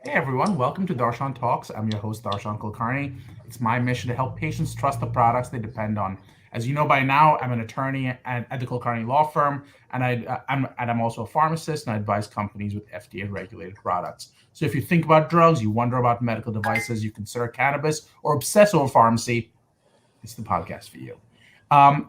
Hey everyone, welcome to Darshan Talks. I'm your host, Darshan Kulkarni. It's my mission to help patients trust the products they depend on. As you know by now, I'm an attorney at the Kulkarni Law Firm, and I'm also a pharmacist, and I advise companies with FDA regulated products. So if you think about drugs, you wonder about medical devices, you consider cannabis, or obsess over pharmacy, it's the podcast for you.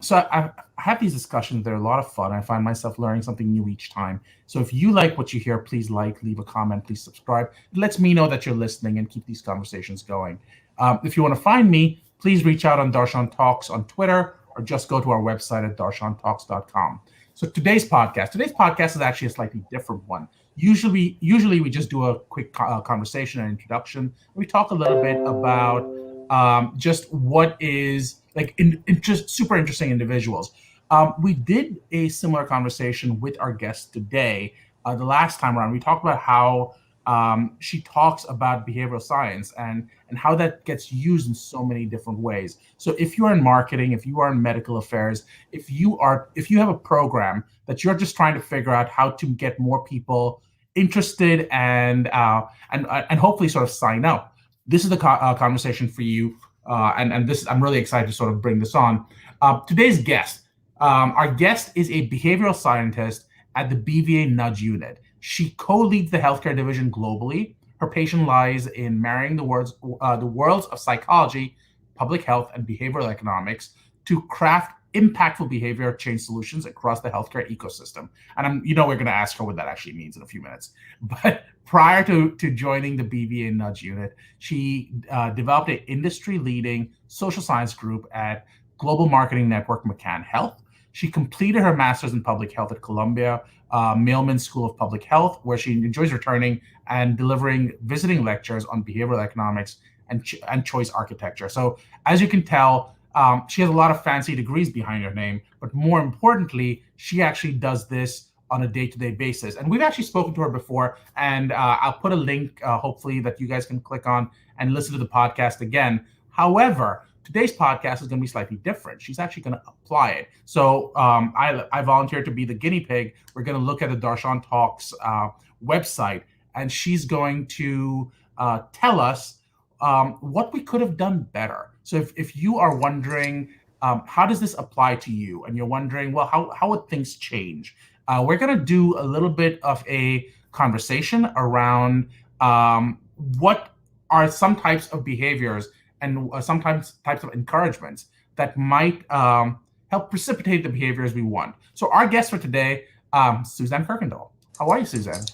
So I have these discussions. They're a lot of fun. I find myself learning something new each time. So if you like what you hear, please leave a comment, please subscribe. It lets me know that you're listening and keep these conversations going. If you want to find me, please reach out on Darshan Talks on Twitter or just go to our website at darshantalks.com. So today's podcast is actually a slightly different one. Usually we just do a quick conversation and introduction. We talk a little bit about just what is like just super interesting individuals. We did a similar conversation with our guest today. The last time around, we talked about how she talks about behavioral science and how that gets used in so many different ways. So if you're in marketing, if you are in medical affairs, if you have a program that you're just trying to figure out how to get more people interested and hopefully sort of sign up, this is the conversation for you. And this I'm really excited to sort of bring this on. Today's guest, our guest is a behavioral scientist at the BVA Nudge Unit. She co-leads the healthcare division globally. Her passion lies in marrying the worlds of psychology, public health, and behavioral economics to craft impactful behavior change solutions across the healthcare ecosystem. And we're going to ask her what that actually means in a few minutes. But prior to joining the BVA Nudge Unit, she developed an industry-leading social science group at global marketing network McCann Health. She completed her master's in public health at Columbia Mailman School of Public Health, where she enjoys returning and delivering visiting lectures on behavioral economics and choice architecture. So as you can tell, she has a lot of fancy degrees behind her name, but more importantly, she actually does this on a day-to-day basis. And we've actually spoken to her before, and I'll put a link, hopefully, that you guys can click on and listen to the podcast again. However, today's podcast is going to be slightly different. She's actually going to apply it. So I volunteered to be the guinea pig. We're going to look at the Darshan Talks website, and she's going to tell us what we could have done better. So if you are wondering, how does this apply to you? And you're wondering, well, how would things change? We're going to do a little bit of a conversation around what are some types of behaviors and sometimes types of encouragements that might help precipitate the behaviors we want. So our guest for today, Suzanne Kirkendall. How are you, Suzanne?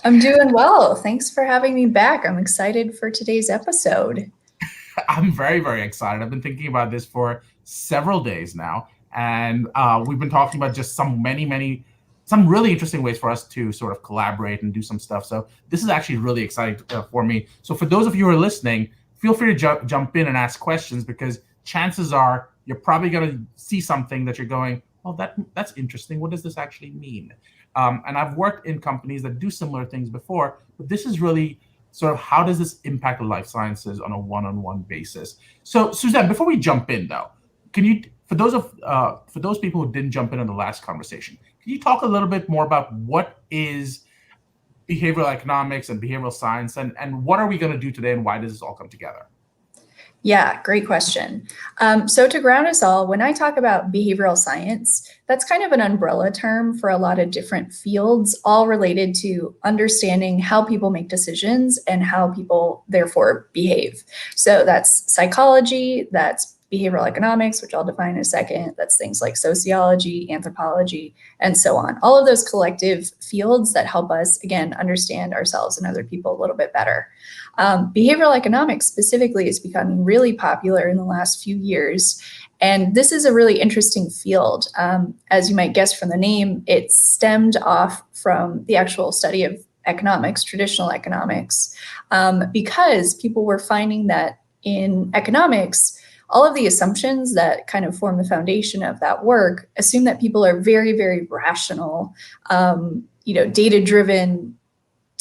I'm doing well. Thanks for having me back. I'm excited for today's episode. I'm very, very excited. I've been thinking about this for several days now, and we've been talking about just some really interesting ways for us to sort of collaborate and do some stuff. So this is actually really exciting for me. So for those of you who are listening, feel free to jump in and ask questions, because chances are you're probably going to see something that you're going, well, that's interesting. What does this actually mean? And I've worked in companies that do similar things before, but this is really sort of how does this impact the life sciences on a one-on-one basis. So Suzanne, before we jump in though, can you, for those people who didn't jump in on the last conversation, can you talk a little bit more about what is behavioral economics and behavioral science, and what are we going to do today, and why does this all come together? Yeah, great question. So to ground us all, when I talk about behavioral science, that's kind of an umbrella term for a lot of different fields, all related to understanding how people make decisions and how people therefore behave. So that's psychology, that's behavioral economics, which I'll define in a second. That's things like sociology, anthropology, and so on. All of those collective fields that help us, again, understand ourselves and other people a little bit better. Behavioral economics specifically is becoming really popular in the last few years. And this is a really interesting field. As you might guess from the name, it stemmed off from the actual study of economics, traditional economics, because people were finding that in economics, all of the assumptions that kind of form the foundation of that work assume that people are very, very rational, data-driven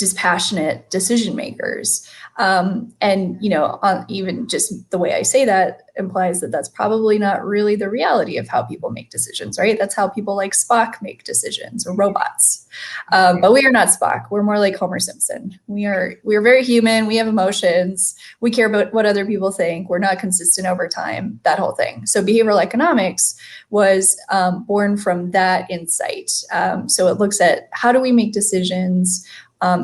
dispassionate decision makers. And, even just the way I say that implies that that's probably not really the reality of how people make decisions, right? That's how people like Spock make decisions, or robots. But we are not Spock. We're more like Homer Simpson. We are very human. We have emotions. We care about what other people think. We're not consistent over time, that whole thing. So behavioral economics was born from that insight. So it looks at how do we make decisions,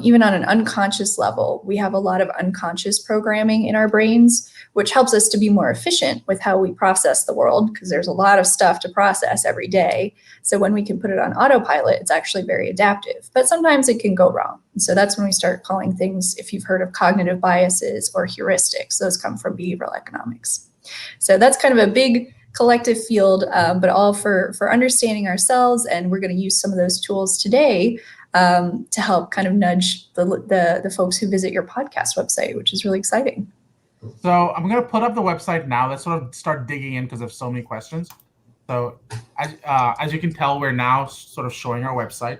even on an unconscious level. We have a lot of unconscious programming in our brains, which helps us to be more efficient with how we process the world, because there's a lot of stuff to process every day. So when we can put it on autopilot, it's actually very adaptive. But sometimes it can go wrong. And so that's when we start calling things, if you've heard of cognitive biases or heuristics, those come from behavioral economics. So that's kind of a big collective field, but all for understanding ourselves. And we're going to use some of those tools today to help kind of nudge the folks who visit your podcast website, which is really exciting. So I'm going to put up the website now. Let's sort of start digging in because there's so many questions. So as you can tell, we're now sort of showing our website.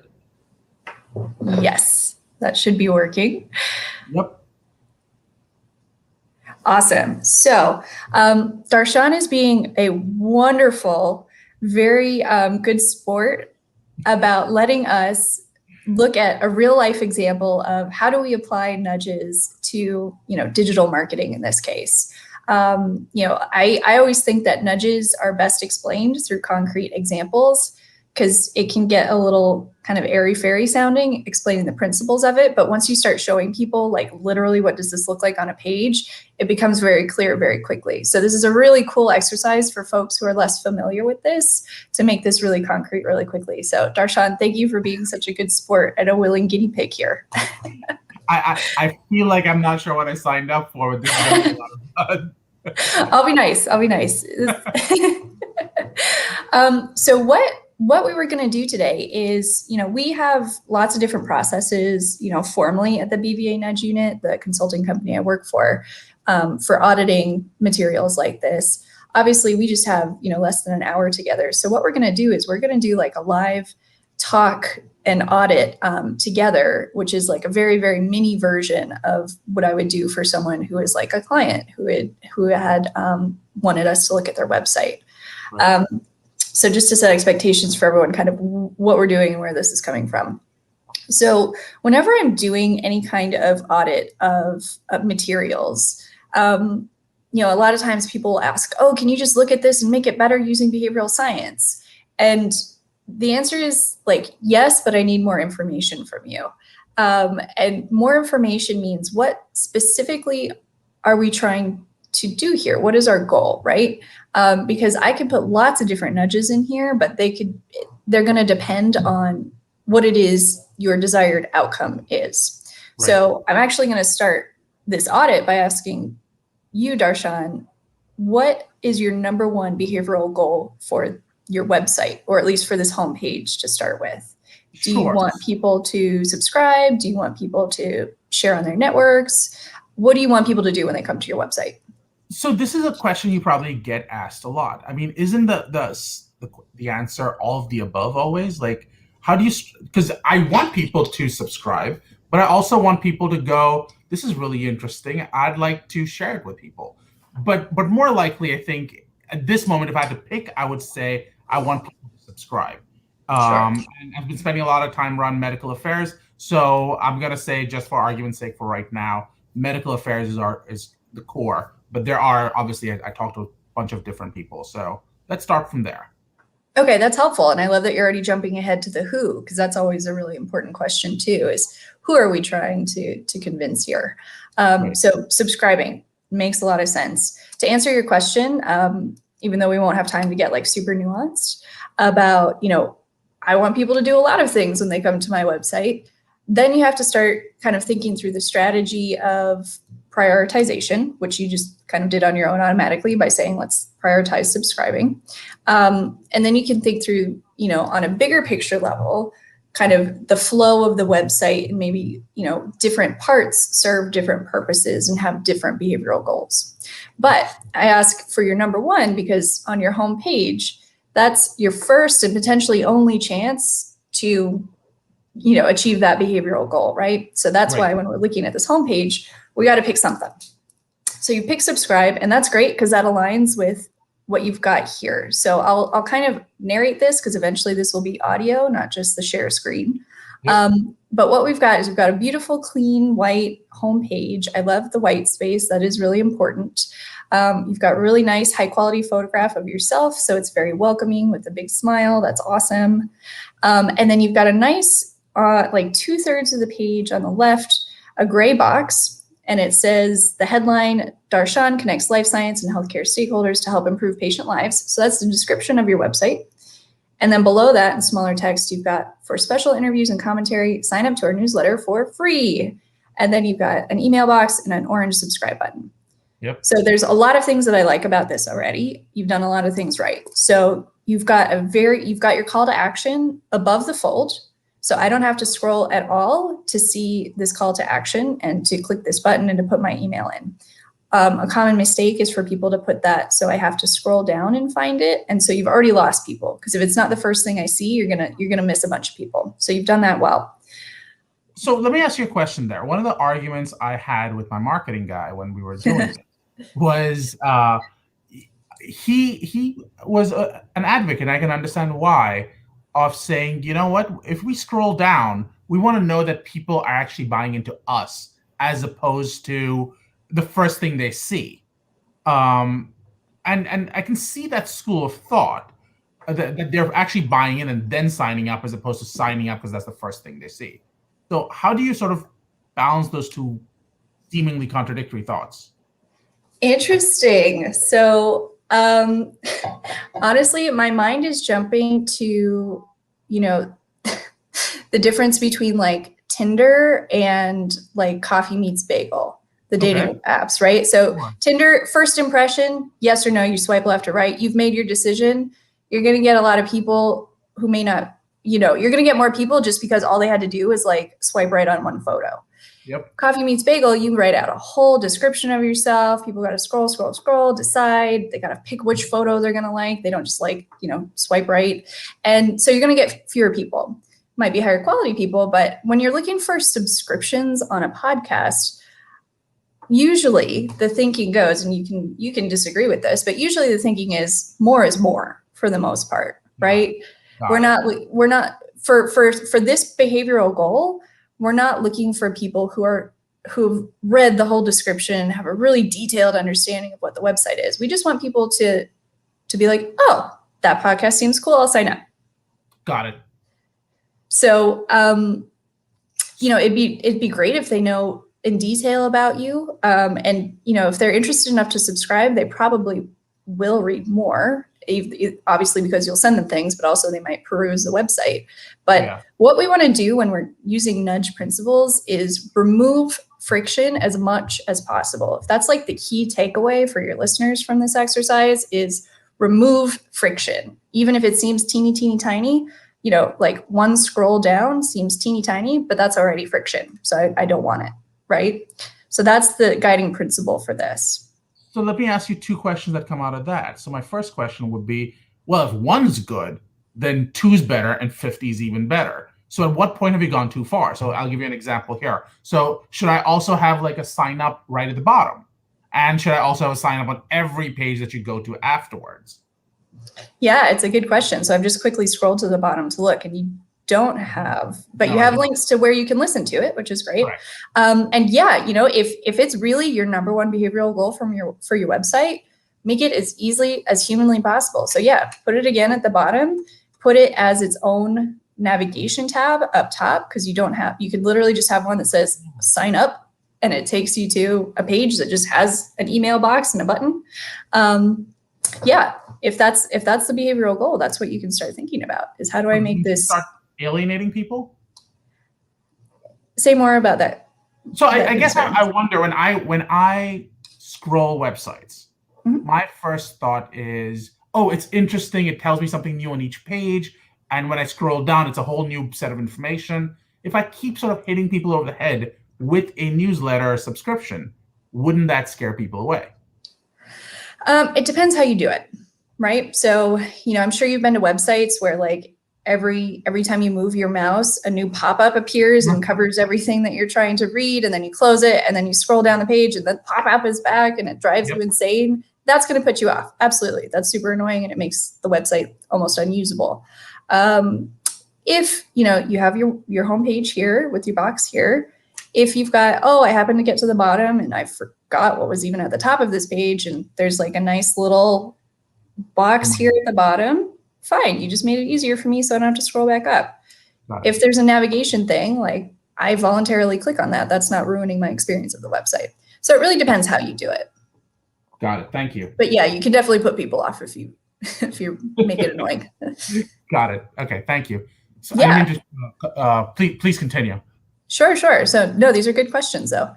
Yes, that should be working. Yep. Awesome. So Darshan is being a wonderful, very good sport about letting us look at a real life example of how do we apply nudges to, digital marketing in this case. I always think that nudges are best explained through concrete examples, because it can get a little kind of airy-fairy sounding explaining the principles of it. But once you start showing people like literally what does this look like on a page, it becomes very clear very quickly. So this is a really cool exercise for folks who are less familiar with this to make this really concrete really quickly. So Darshan, thank you for being such a good sport and a willing guinea pig here. I feel like I'm not sure what I signed up for, but this is really a lot of fun. I'll be nice. So what we were going to do today is, we have lots of different processes, formally at the BVA Nudge Unit, the consulting company I work for auditing materials like this. Obviously, we just have, less than an hour together. So what we're going to do is we're going to do like a live talk and audit together, which is like a very, very mini version of what I would do for someone who is like a client who had wanted us to look at their website. Right. So just to set expectations for everyone, kind of what we're doing and where this is coming from. So whenever I'm doing any kind of audit of materials, a lot of times people will ask, oh, can you just look at this and make it better using behavioral science? And the answer is like, yes, but I need more information from you. And more information means what specifically are we trying to do here? What is our goal, right? Because I can put lots of different nudges in here, but they're going to depend on what it is your desired outcome is. Right. So I'm actually going to start this audit by asking you, Darshan, what is your number one behavioral goal for your website, or at least for this homepage to start with? Do you want people to subscribe? Do you want people to share on their networks? What do you want people to do when they come to your website? So this is a question you probably get asked a lot. I mean, isn't the answer all of the above always? Like, how do you, because I want people to subscribe, but I also want people to go, this is really interesting. I'd like to share it with people. But more likely, I think at this moment, if I had to pick, I would say I want people to subscribe. Sure. And I've been spending a lot of time around medical affairs. So I'm going to say, just for argument's sake for right now, medical affairs is the core. But there are, obviously, I talked to a bunch of different people. So let's start from there. Okay, that's helpful. And I love that you're already jumping ahead to the who, because that's always a really important question too, is who are we trying to convince here? Right. So subscribing makes a lot of sense. To answer your question, even though we won't have time to get like super nuanced about, I want people to do a lot of things when they come to my website, then you have to start kind of thinking through the strategy of prioritization, which you just kind of did on your own automatically by saying, let's prioritize subscribing. And then you can think through, on a bigger picture level, kind of the flow of the website, and maybe, different parts serve different purposes and have different behavioral goals. But I ask for your number one, because on your homepage, that's your first and potentially only chance to achieve that behavioral goal, right? So that's why when we're looking at this homepage, we got to pick something. So you pick subscribe, and that's great because that aligns with what you've got here. So I'll kind of narrate this because eventually this will be audio, not just the share screen. Yep. But what we've got is we've got a beautiful, clean, white homepage. I love the white space. That is really important. You've got a really nice, high-quality photograph of yourself, so it's very welcoming with a big smile. That's awesome. And then you've got a nice, like 2/3 of the page on the left, a gray box, and it says the headline, Darshan connects life science and healthcare stakeholders to help improve patient lives. So that's the description of your website. And then below that in smaller text, you've got for special interviews and commentary, sign up to our newsletter for free. And then you've got an email box and an orange subscribe button. Yep. So there's a lot of things that I like about this already. You've done a lot of things right. So you've got your call to action above the fold. So I don't have to scroll at all to see this call to action and to click this button and to put my email in. A common mistake is for people to put that, so I have to scroll down and find it. And so you've already lost people, because if it's not the first thing I see, you're gonna miss a bunch of people. So you've done that well. So let me ask you a question there. One of the arguments I had with my marketing guy when we were doing it was he was an advocate, and I can understand why, of saying, you know what, if we scroll down, we want to know that people are actually buying into us as opposed to the first thing they see. And I can see that school of thought, that they're actually buying in and then signing up as opposed to signing up because that's the first thing they see. So how do you sort of balance those two seemingly contradictory thoughts? Interesting. So honestly, my mind is jumping to, the difference between like Tinder and like Coffee Meets Bagel, the dating apps, right? So Tinder, first impression, yes or no, you swipe left or right, you've made your decision. You're going to get a lot of people who may not, you're going to get more people just because all they had to do was like swipe right on one photo. Yep. Coffee Meets Bagel, you write out a whole description of yourself. People got to scroll, decide. They got to pick which photo they're going to like. They don't just swipe right. And so you're going to get fewer people. Might be higher quality people, but when you're looking for subscriptions on a podcast, usually the thinking goes, and you can disagree with this, but usually the thinking is more for the most part, right? We're not for this behavioral goal. We're not looking for people who've read the whole description, have a really detailed understanding of what the website is. We just want people to be like, oh, that podcast seems cool, I'll sign up. Got it. So, it'd be great if they know in detail about you. And if they're interested enough to subscribe, they probably will read more. Obviously because you'll send them things, but also they might peruse the website. But what we want to do when we're using nudge principles is remove friction as much as possible. If that's like the key takeaway for your listeners from this exercise, is remove friction. Even if it seems teeny tiny, like one scroll down seems teeny tiny, but that's already friction. So I don't want it, right? So that's the guiding principle for this. So let me ask you two questions that come out of that. So my first question would be, well, if one's good, then two's better and 50 is even better. So at what point have you gone too far? So I'll give you an example here. So should I also have like a sign up right at the bottom? And should I also have a sign up on every page that you go to afterwards? Yeah, it's a good question. So I've just quickly scrolled to the bottom to look, and you don't have, but you have links to where you can listen to it, which is great. Right. And yeah, if it's really your number one behavioral goal for your website, make it as easily as humanly possible. So yeah, put it again at the bottom, put it as its own navigation tab up top, because you could literally just have one that says sign up, and it takes you to a page that just has an email box and a button. Yeah, if that's the behavioral goal, that's what you can start thinking about, is how do I make this start alienating people? Say more about that. So I guess I wonder, when I scroll websites, my first thought is, oh, it's interesting. It tells me something new on each page. And when I scroll down, it's a whole new set of information. If I keep sort of hitting people over the head with a newsletter subscription, wouldn't that scare people away? It depends how you do it, right? So, I'm sure you've been to websites where like every time you move your mouse, a new pop-up appears and covers everything that you're trying to read, and then you close it, and then you scroll down the page, and the pop-up is back, and it drives you insane. That's going to put you off. Absolutely. That's super annoying, and it makes the website almost unusable. If you have your homepage here with your box here, if you've got, I happen to get to the bottom and I forgot what was even at the top of this page, and there's like a nice little box here at the bottom, fine. You just made it easier for me so I don't have to scroll back up. If there's a navigation thing, like I voluntarily click on that, that's not ruining my experience of the website. So it really depends how you do it. Got it. Thank you. But yeah, you can definitely put people off if you make it annoying. Got it. Okay. Thank you. So please continue. Sure. So no, these are good questions though.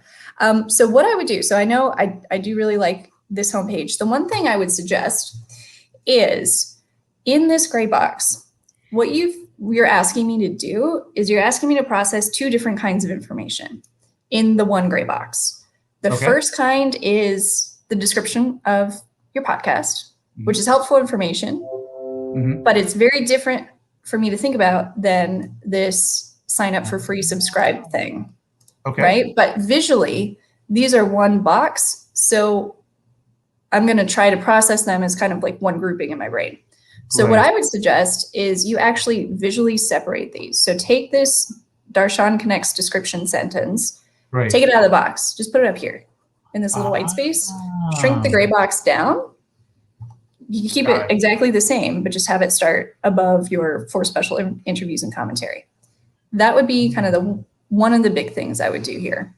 So what I would do, so I know I do really like this homepage. The one thing I would suggest is in this gray box, what you're asking me to do is you're asking me to process two different kinds of information in the one gray box. The first kind is the description of your podcast, which is helpful information, but it's very different for me to think about than this sign up for free subscribe thing. Right? But visually, these are one box. So I'm going to try to process them as kind of like one grouping in my brain. So what I would suggest is you actually visually separate these. So take this Darshan Connects description sentence, take it out of the box, just put it up here in this little white space, shrink the gray box down. You keep it exactly the same, but just have it start above your for special interviews and commentary. That would be kind of one of the big things I would do here.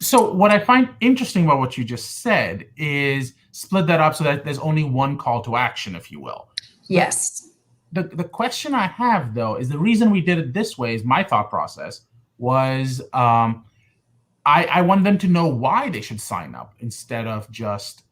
So what I find interesting about what you just said is split that up so that there's only one call to action, if you will. Yes. The question I have, though, is the reason we did it this way is my thought process was I wanted them to know why they should sign up instead of just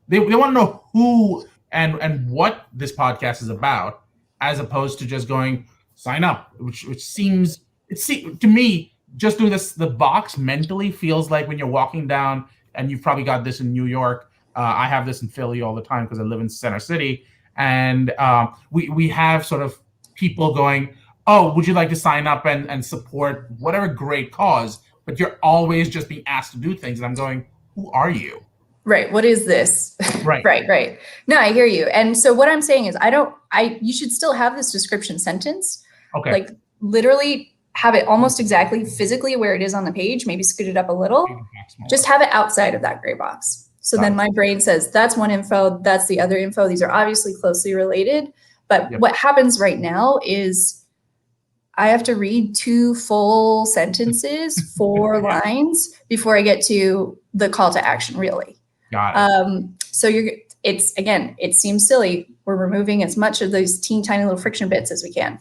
they want to know who and what this podcast is about, as opposed to just going sign up, which seems to me just doing this the box mentally feels like when you're walking down, and you've probably got this in New York. I have this in Philly all the time because I live in Center City, and we have sort of people going, oh, would you like to sign up and support whatever great cause? But you're always just being asked to do things, and I'm going, who are you? Right. What is this? Right. Right. No, I hear you. And so what I'm saying is you should still have this description sentence. Okay. Like literally have it almost exactly physically where it is on the page, maybe scoot it up a little, just have it outside of that gray box. So then my brain says, that's one info, that's the other info. These are obviously closely related. But what happens right now is I have to read 2 full sentences, 4 lines before I get to the call to action, really. Got it. So it seems silly. We're removing as much of those tiny little friction bits as we can.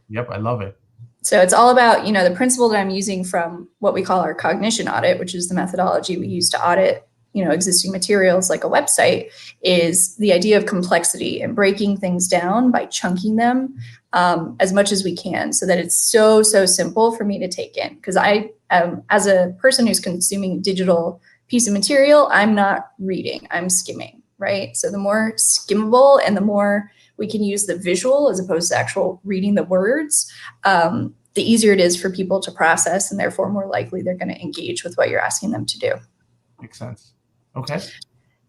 Yep, I love it. So it's all about, the principle that I'm using from what we call our cognition audit, which is the methodology we use to audit, existing materials like a website, is the idea of complexity and breaking things down by chunking them as much as we can so that it's so simple for me to take in. Because I, as a person who's consuming a digital piece of material, I'm not reading, I'm skimming, right? So the more skimmable and the more we can use the visual as opposed to actual reading the words, the easier it is for people to process, and therefore more likely they're going to engage with what you're asking them to do. Makes sense. Okay.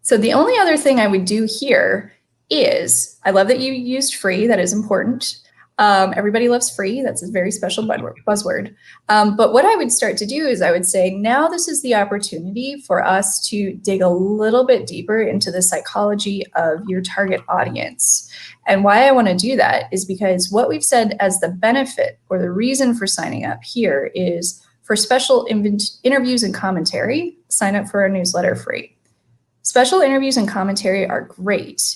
So the only other thing I would do here is, I love that you used free. That is important. Everybody loves free. That's a very special buzzword. But what I would start to do is I would say, now this is the opportunity for us to dig a little bit deeper into the psychology of your target audience. And why I want to do that is because what we've said as the benefit or the reason for signing up here is for special interviews and commentary, sign up for our newsletter free. Special interviews and commentary are great,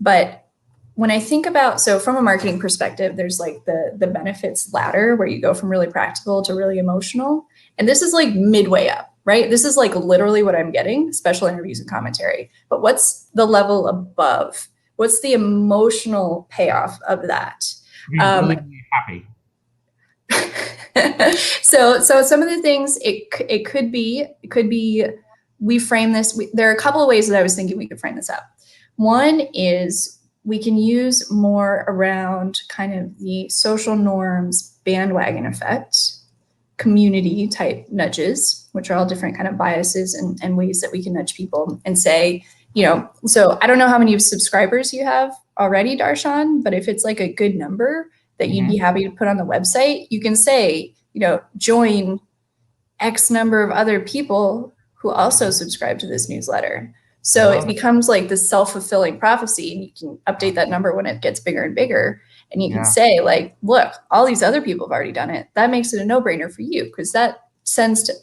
but when I think about, so from a marketing perspective, there's like the benefits ladder where you go from really practical to really emotional. And this is like midway up, right? This is like literally what I'm getting, special interviews and commentary. But what's the level above? What's the emotional payoff of that? You're really happy. So some of the things it could be we frame this. There are a couple of ways that I was thinking we could frame this up. One is we can use more around kind of the social norms, bandwagon effect, community type nudges, which are all different kind of biases and ways that we can nudge people and say, so I don't know how many subscribers you have already, Darshan, but if it's like a good number that you'd be happy to put on the website, you can say, join X number of other people who also subscribe to this newsletter. So it becomes like this self-fulfilling prophecy, and you can update that number when it gets bigger and bigger. And you can say, like, look, all these other people have already done it. That makes it a no-brainer for you, because that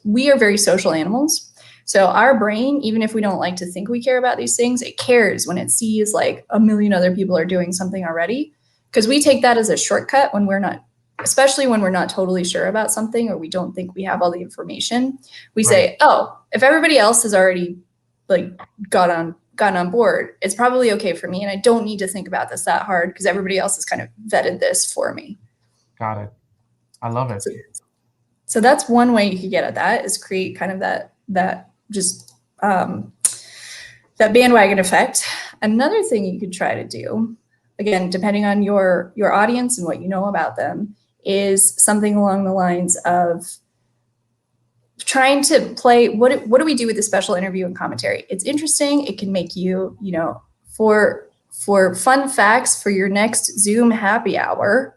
we are very social animals. So our brain, even if we don't like to think we care about these things, it cares when it sees like a million other people are doing something already, because we take that as a shortcut when we're not, especially when we're not totally sure about something or we don't think we have all the information. We say, oh, if everybody else has already like gotten on board, it's probably okay for me, and I don't need to think about this that hard because everybody else has kind of vetted this for me. Got it. I love it. So that's one way you could get at that, is create kind of that bandwagon effect. Another thing you could try to do, again, depending on your audience and what you know about them, is something along the lines of trying to play, what do we do with the special interview and commentary? It's interesting. It can make you, for fun facts for your next Zoom happy hour,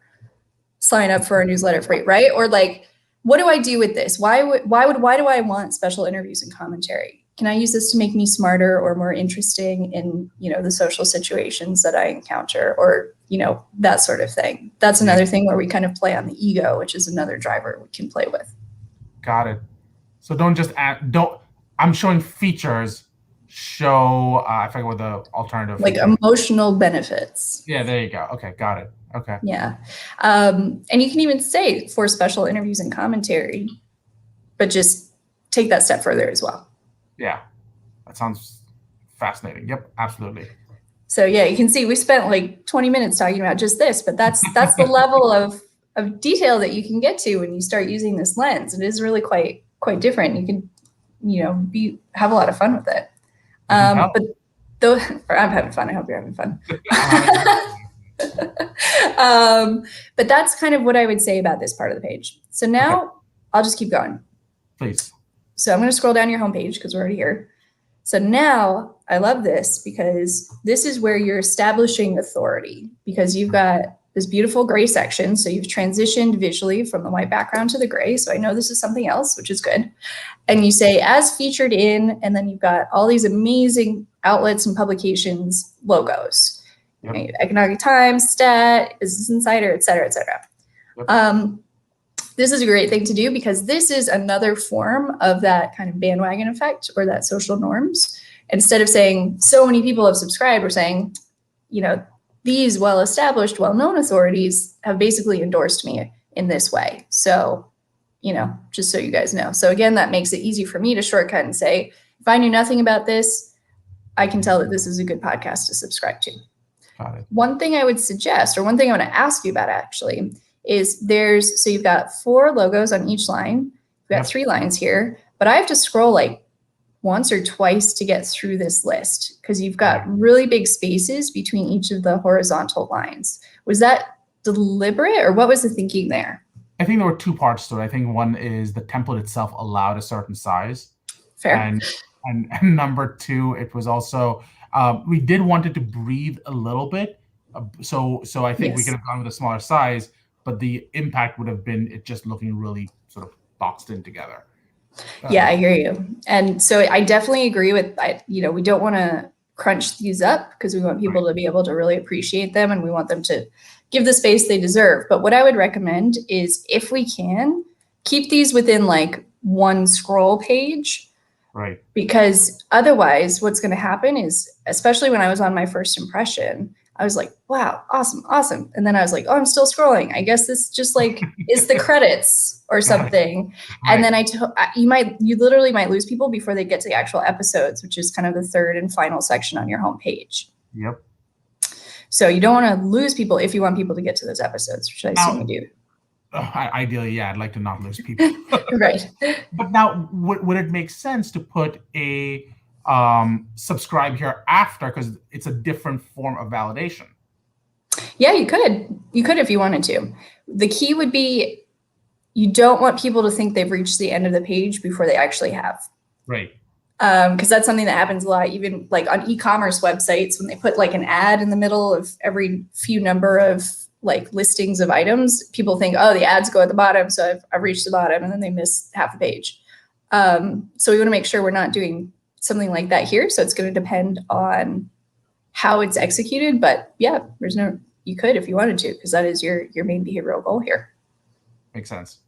sign up for our newsletter free, right? Or like, what do I do with this? Why do I want special interviews and commentary? Can I use this to make me smarter or more interesting in, the social situations that I encounter, or, that sort of thing? That's another thing where we kind of play on the ego, which is another driver we can play with. Got it. So don't just I'm showing features, I forget what the alternative. Like emotional benefits. Yeah, there you go. Okay, got it. Okay. Yeah. And you can even say for special interviews and commentary, but just take that step further as well. Yeah, that sounds fascinating. Yep, absolutely. So yeah, you can see we spent like 20 minutes talking about just this, but that's the level of detail that you can get to when you start using this lens. It is really quite different. You can, have a lot of fun with it. But though I'm having fun, I hope you're having fun. But that's kind of what I would say about this part of the page. So now I'll just keep going. Please. So I'm going to scroll down your homepage because we're already here. So now I love this because this is where you're establishing authority, because you've got this beautiful gray section. So you've transitioned visually from the white background to the gray. So I know this is something else, which is good. And you say as featured in, and then you've got all these amazing outlets and publications logos. Yep. Economic Times, Stat, Business Insider, et cetera, et cetera. Yep. This is a great thing to do because this is another form of that kind of bandwagon effect or that social norms. Instead of saying so many people have subscribed, we're saying, these well-established, well-known authorities have basically endorsed me in this way. So, just so you guys know. So again, that makes it easy for me to shortcut and say, if I knew nothing about this, I can tell that this is a good podcast to subscribe to. Got it. One thing I would suggest, or one thing I want to ask you about actually, is so you've got 4 logos on each line. We've got 3 lines here, but I have to scroll like once or twice to get through this list because you've got really big spaces between each of the horizontal lines. Was that deliberate, or what was the thinking there? I think there were 2 parts to it. I think one is the template itself allowed a certain size. Fair. And number 2, it was also, we did want it to breathe a little bit. So I think we could have gone with a smaller size, but the impact would have been it just looking really sort of boxed in together. Yeah, I hear you. And so I definitely agree with, we don't want to crunch these up because we want people to be able to really appreciate them, and we want them to give the space they deserve. But what I would recommend is, if we can, keep these within like 1 scroll page. Right. Because otherwise what's going to happen is, especially when I was on my first impression, I was like, wow, awesome. And then I was like, oh, I'm still scrolling. I guess this just like is the credits or something. Right. And then you literally might lose people before they get to the actual episodes, which is kind of the 3rd and final section on your homepage. Yep. So you don't want to lose people if you want people to get to those episodes, which I assume you do. Ideally, yeah, I'd like to not lose people. Right. But now, would it make sense to put a subscribe here after because it's a different form of validation. Yeah, you could. You could if you wanted to. The key would be you don't want people to think they've reached the end of the page before they actually have. Right. Because that's something that happens a lot, even like on e-commerce websites, when they put like an ad in the middle of every few number of like listings of items, people think, oh, the ads go at the bottom, so I've reached the bottom, and then they miss half the page. So we want to make sure we're not doing something like that here. So it's going to depend on how it's executed, but yeah, you could if you wanted to, because that is your main behavioral goal here. Makes sense.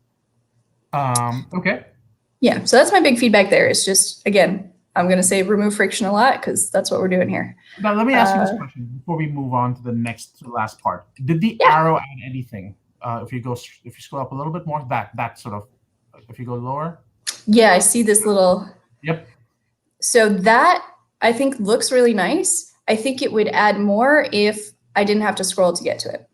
Okay. Yeah, so that's my big feedback there. It's just, again, I'm going to say remove friction a lot because that's what we're doing here. Now, let me ask you this question before we move on to the last part. Did the arrow add anything? If you scroll up a little bit more, that sort of, if you go lower. Yeah, I see this little. Yep. So that I think looks really nice. I think it would add more if I didn't have to scroll to get to it.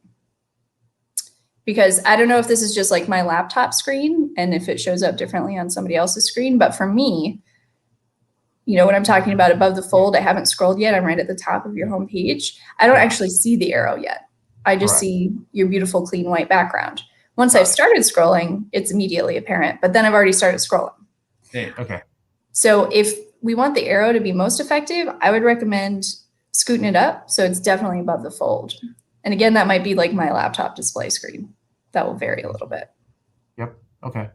Because I don't know if this is just like my laptop screen and if it shows up differently on somebody else's screen, but for me, when I'm talking about above the fold, I haven't scrolled yet. I'm right at the top of your homepage. I don't actually see the arrow yet. I just see your beautiful, clean white background. Once I've started scrolling, it's immediately apparent, but then I've already started scrolling. Okay. So if we want the arrow to be most effective, I would recommend scooting it up so it's definitely above the fold. And again, that might be like my laptop display screen. That will vary a little bit. Yep. Okay.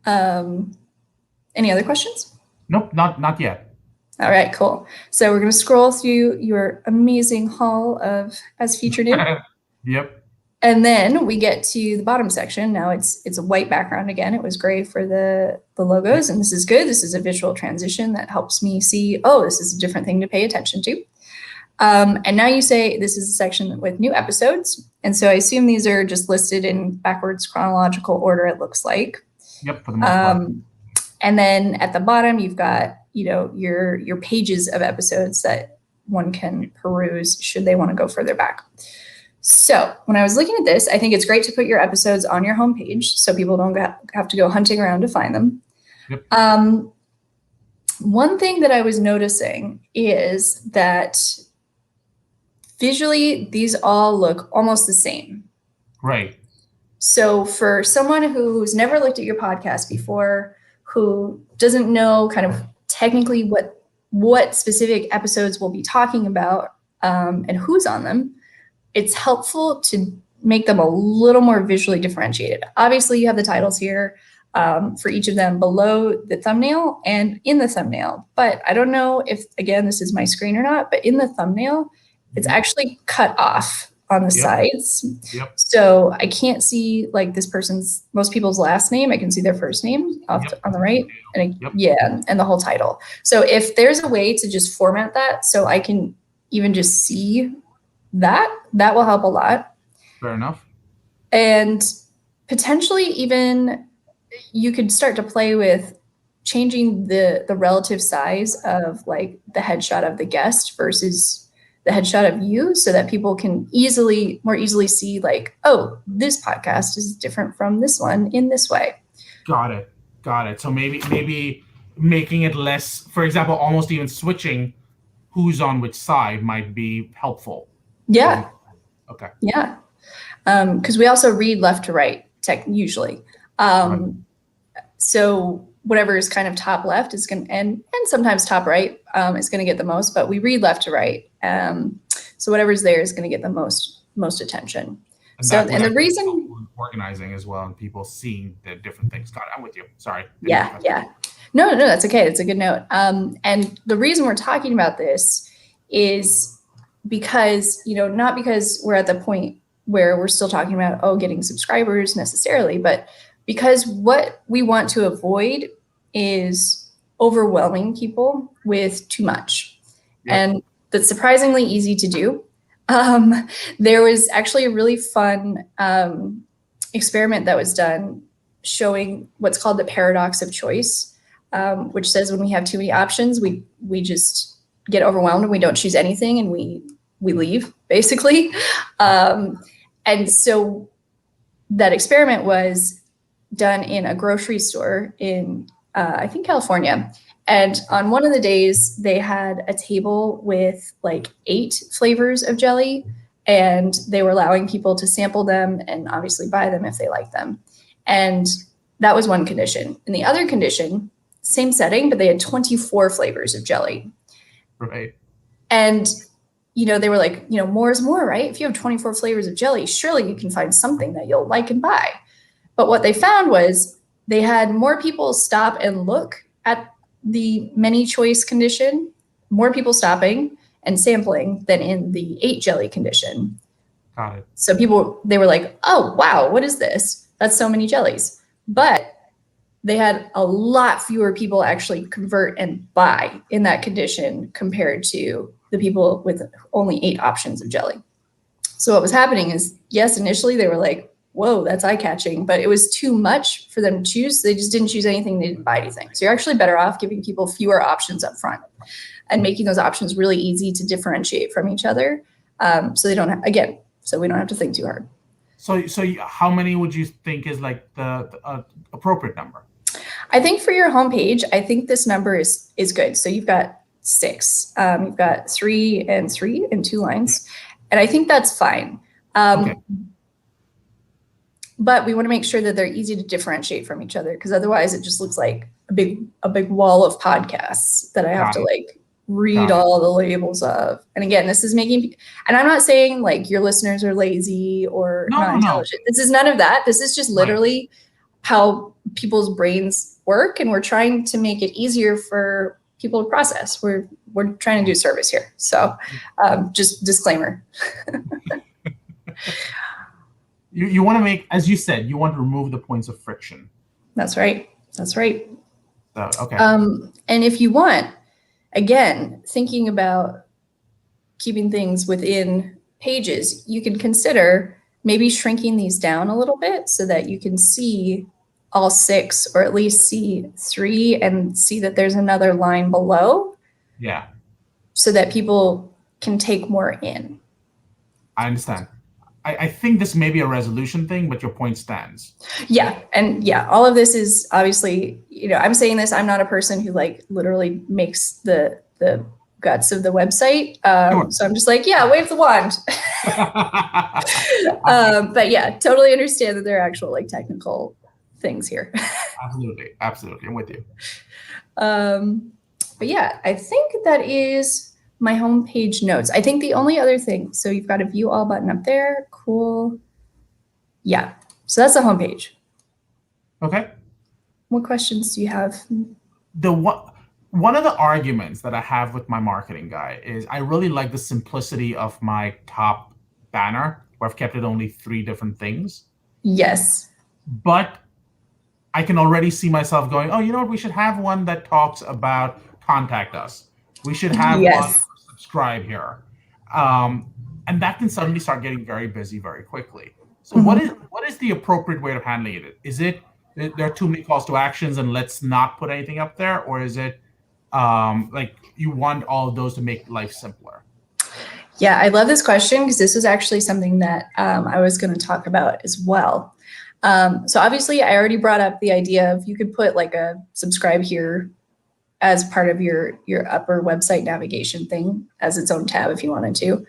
Any other questions? Nope, not yet. All right, cool. So we're going to scroll through your amazing haul of as featured in. Yep. And then we get to the bottom section. Now it's a white background again. It was gray for the logos, and this is good. This is a visual transition that helps me see, oh, this is a different thing to pay attention to. And now you say this is a section with new episodes. And so I assume these are just listed in backwards chronological order, it looks like. Yep, for the most part. And then at the bottom, you've got, your pages of episodes that one can peruse should they want to go further back. So when I was looking at this, I think it's great to put your episodes on your homepage so people don't have to go hunting around to find them. Yep. One thing that I was noticing is that visually, these all look almost the same. Right. So for someone who's never looked at your podcast before, who doesn't know kind of technically what specific episodes we'll be talking about and who's on them, it's helpful to make them a little more visually differentiated. Obviously, you have the titles here for each of them below the thumbnail and in the thumbnail. But I don't know if, again, this is my screen or not, but in the thumbnail, it's actually cut off on the sides. Yep. So I can't see like most people's last name. I can see their first name on the right. And and the whole title. So if there's a way to just format that so I can even just see that will help a lot. Fair enough. And potentially even you could start to play with changing the relative size of like the headshot of the guest versus the headshot of you so that people can more easily see like, oh, this podcast is different from this one in this way. Got it. So maybe making it less, for example, almost even switching who's on which side might be helpful. Yeah. Okay. Yeah. Because we also read left to right usually. So whatever is kind of top left is going to, and sometimes top right is going to get the most, but we read left to right. So whatever's there is going to get the most attention. And the reason organizing as well and people seeing the different things. God, I'm with you. Sorry. Yeah. No, that's okay. It's a good note. And the reason we're talking about this is because, not because we're at the point where we're still talking about, getting subscribers necessarily, but because what we want to avoid is overwhelming people with too much. Yep. And that's surprisingly easy to do. There was actually a really fun experiment that was done showing what's called the paradox of choice, which says when we have too many options, we just get overwhelmed and we don't choose anything and we leave, basically. And so that experiment was done in a grocery store in, I think, California. And on one of the days, they had a table with like 8 flavors of jelly, and they were allowing people to sample them and obviously buy them if they like them. And that was one condition. In the other condition, same setting, but they had 24 flavors of jelly. Right. And, they were like, more is more, right? If you have 24 flavors of jelly, surely you can find something that you'll like and buy. But what they found was they had more people stop and look at the many choice condition, more people stopping and sampling than in the 8 jelly condition. Got it. So they were like, oh, wow, what is this? That's so many jellies. But they had a lot fewer people actually convert and buy in that condition compared to the people with only 8 options of jelly. So what was happening is, yes, initially they were like, whoa, that's eye-catching, but it was too much for them to choose. So they just didn't choose anything. They didn't buy anything. So you're actually better off giving people fewer options up front and making those options really easy to differentiate from each other. So we don't have to think too hard. So how many would you think is like the appropriate number? I think for your homepage, I think this number is good. So you've got 6. You've got 3 and 3 and 2 lines. And I think that's fine. Okay. But we want to make sure that they're easy to differentiate from each other, because otherwise it just looks like a big wall of podcasts that I have to like read all the labels of. And again, this is and I'm not saying like your listeners are lazy or not intelligent. This is none of that. This is just literally how people's brains work, and we're trying to make it easier for people to process. We're trying to do service here. So just disclaimer. You want to make, as you said, you want to remove the points of friction. That's right. So, okay. And if you want, again, thinking about keeping things within pages, you can consider maybe shrinking these down a little bit so that you can see all 6, or at least see 3 and see that there's another line below. Yeah. So that people can take more in. I understand. I think this may be a resolution thing, but your point stands. Yeah. And yeah, all of this is obviously, I'm saying this, I'm not a person who like literally makes the guts of the website. Sure. So I'm just like, yeah, wave the wand. But yeah, totally understand that there are actual like technical things here. Absolutely. I'm with you. But yeah, I think that is my homepage notes. I think the only other thing, so you've got a view all button up there. Cool. Yeah. So that's the homepage. Okay. What questions do you have? One of the arguments that I have with my marketing guy is I really like the simplicity of my top banner, where I've kept it only 3 different things. Yes. But I can already see myself going, oh, you know what? We should have one that talks about contact us. We should have one subscribe here. And that can suddenly start getting very busy very quickly. So what is the appropriate way of handling it? Is it there are too many calls to actions and let's not put anything up there? Or is it like you want all of those to make life simpler? Yeah, I love this question because this was actually something that I was going to talk about as well. So obviously I already brought up the idea of you could put like a subscribe here as part of your upper website navigation thing as its own tab if you wanted to.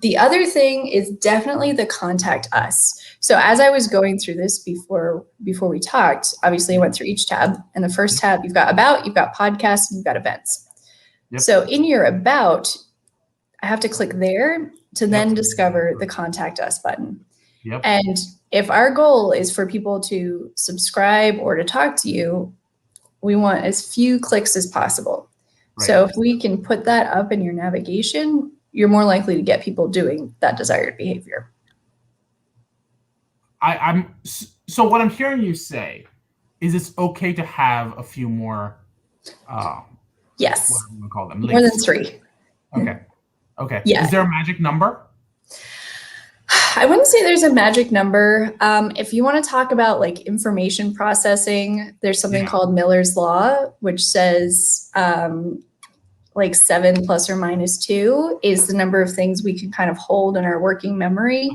The other thing is definitely the contact us. So as I was going through this before we talked, obviously I went through each tab. In the first tab, you've got about, you've got podcasts, and you've got events. Yep. So in your about, I have to click there to then discover the contact us button. Yep. And if our goal is for people to subscribe or to talk to you, we want as few clicks as possible. Right. So if we can put that up in your navigation, you're more likely to get people doing that desired behavior. So what I'm hearing you say is it's okay to have a few more. Yes. What do you call them? Links. More than 3. Okay. Yeah. Is there a magic number? I wouldn't say there's a magic number. If you want to talk about like information processing, there's something called Miller's Law, which says like 7 plus or minus 2 is the number of things we can kind of hold in our working memory.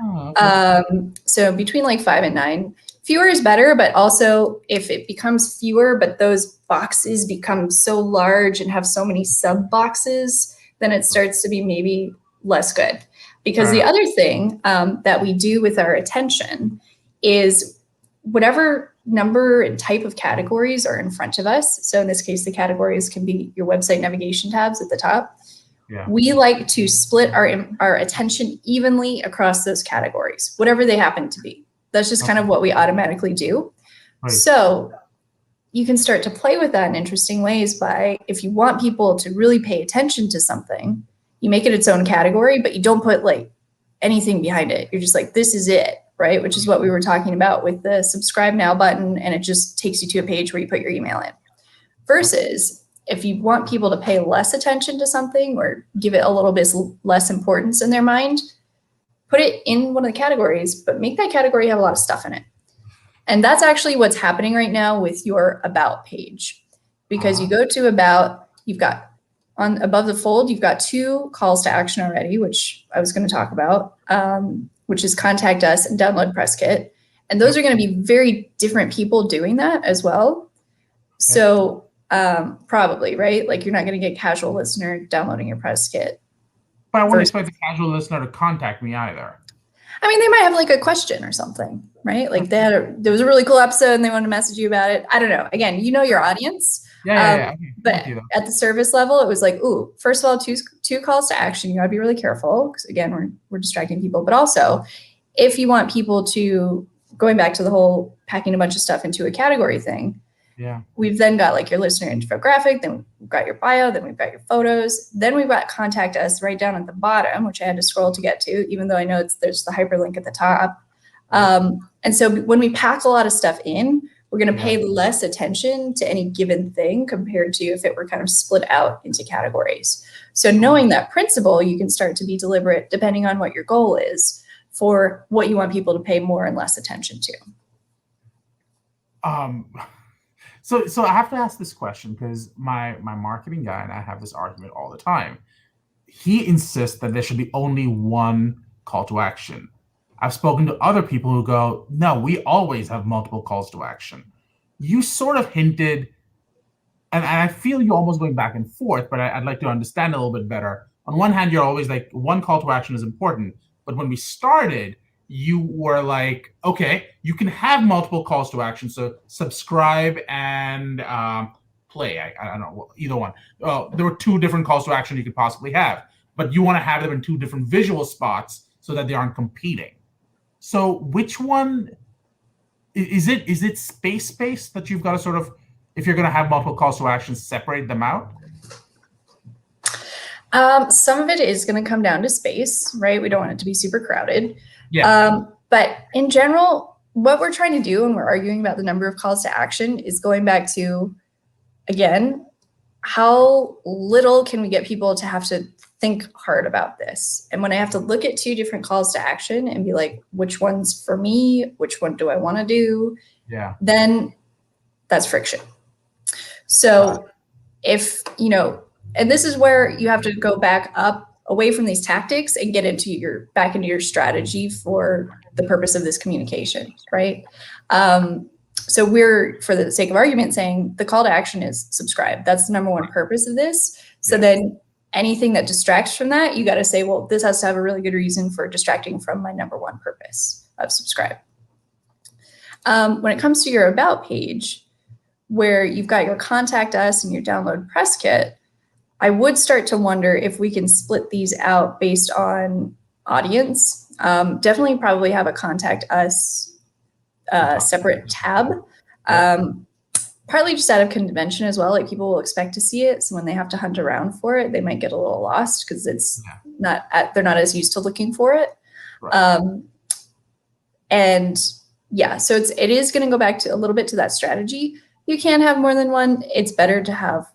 Oh, okay. So between like 5 and 9. Fewer is better, but also if it becomes fewer, but those boxes become so large and have so many sub boxes, then it starts to be maybe less good. Because the other thing that we do with our attention is whatever number and type of categories are in front of us. So in this case, the categories can be your website navigation tabs at the top. Yeah. We like to split our attention evenly across those categories, whatever they happen to be. That's just kind of what we automatically do. Right. So you can start to play with that in interesting ways by, if you want people to really pay attention to something, you make it its own category, but you don't put like anything behind it. You're just like, this is it, right? Which is what we were talking about with the subscribe now button, and it just takes you to a page where you put your email in. Versus if you want people to pay less attention to something or give it a little bit less importance in their mind, put it in one of the categories, but make that category have a lot of stuff in it. And that's actually what's happening right now with your about page. Because you go to about, you've got above the fold, you've got 2 calls to action already, which I was going to talk about, which is contact us and download press kit. And those are going to be very different people doing that as well. So probably, right? Like you're not going to get casual listener downloading your press kit. But I wouldn't expect a casual listener to contact me either. I mean, they might have like a question or something, right? Like there was a really cool episode and they wanted to message you about it. I don't know. Again, you know your audience. Yeah. But at the service level, it was like, ooh, first of all, two calls to action. You got to be really careful because again, we're distracting people. But also, if you want people to, going back to the whole packing a bunch of stuff into a category thing. Yeah. We've then got like your listener infographic, then we've got your bio, then we've got your photos, then we've got contact us right down at the bottom, which I had to scroll to get to, even though I know there's the hyperlink at the top. And so when we pack a lot of stuff in, we're going to pay less attention to any given thing compared to if it were kind of split out into categories. So knowing that principle, you can start to be deliberate depending on what your goal is for what you want people to pay more and less attention to. So I have to ask this question because my marketing guy and I have this argument all the time. He insists that there should be only one call to action. I've spoken to other people who go, no, we always have multiple calls to action. You sort of hinted, and I feel you almost going back and forth, but I'd like to understand a little bit better. On one hand, you're always like, one call to action is important. But when we started, you were like, okay, you can have multiple calls to action. So subscribe and play. I don't know, either one. There were 2 different calls to action you could possibly have, but you want to have them in 2 different visual spots so that they aren't competing. So which one is it? Is it space that you've got to sort of, if you're going to have multiple calls to action, separate them out? Some of it is going to come down to space, right? We don't want it to be super crowded. Yeah. But in general, what we're trying to do when we're arguing about the number of calls to action is going back to, again, how little can we get people to have to think hard about this? And when I have to look at 2 different calls to action and be like, which one's for me? Which one do I want to do? Yeah. Then that's friction. So if, and this is where you have to go back up away from these tactics and get back into your strategy for the purpose of this communication, right? So we're, for the sake of argument, saying the call to action is subscribe. That's the number one purpose of this. So then anything that distracts from that, you got to say, well, this has to have a really good reason for distracting from my number one purpose of subscribe. When it comes to your about page, where you've got your contact us and your download press kit, I would start to wonder if we can split these out based on audience. Definitely probably have a contact us separate tab. Partly just out of convention as well. Like people will expect to see it. So when they have to hunt around for it, they might get a little lost because it's they're not as used to looking for it. Right. So it is going to go back to a little bit to that strategy. You can have more than one. It's better to have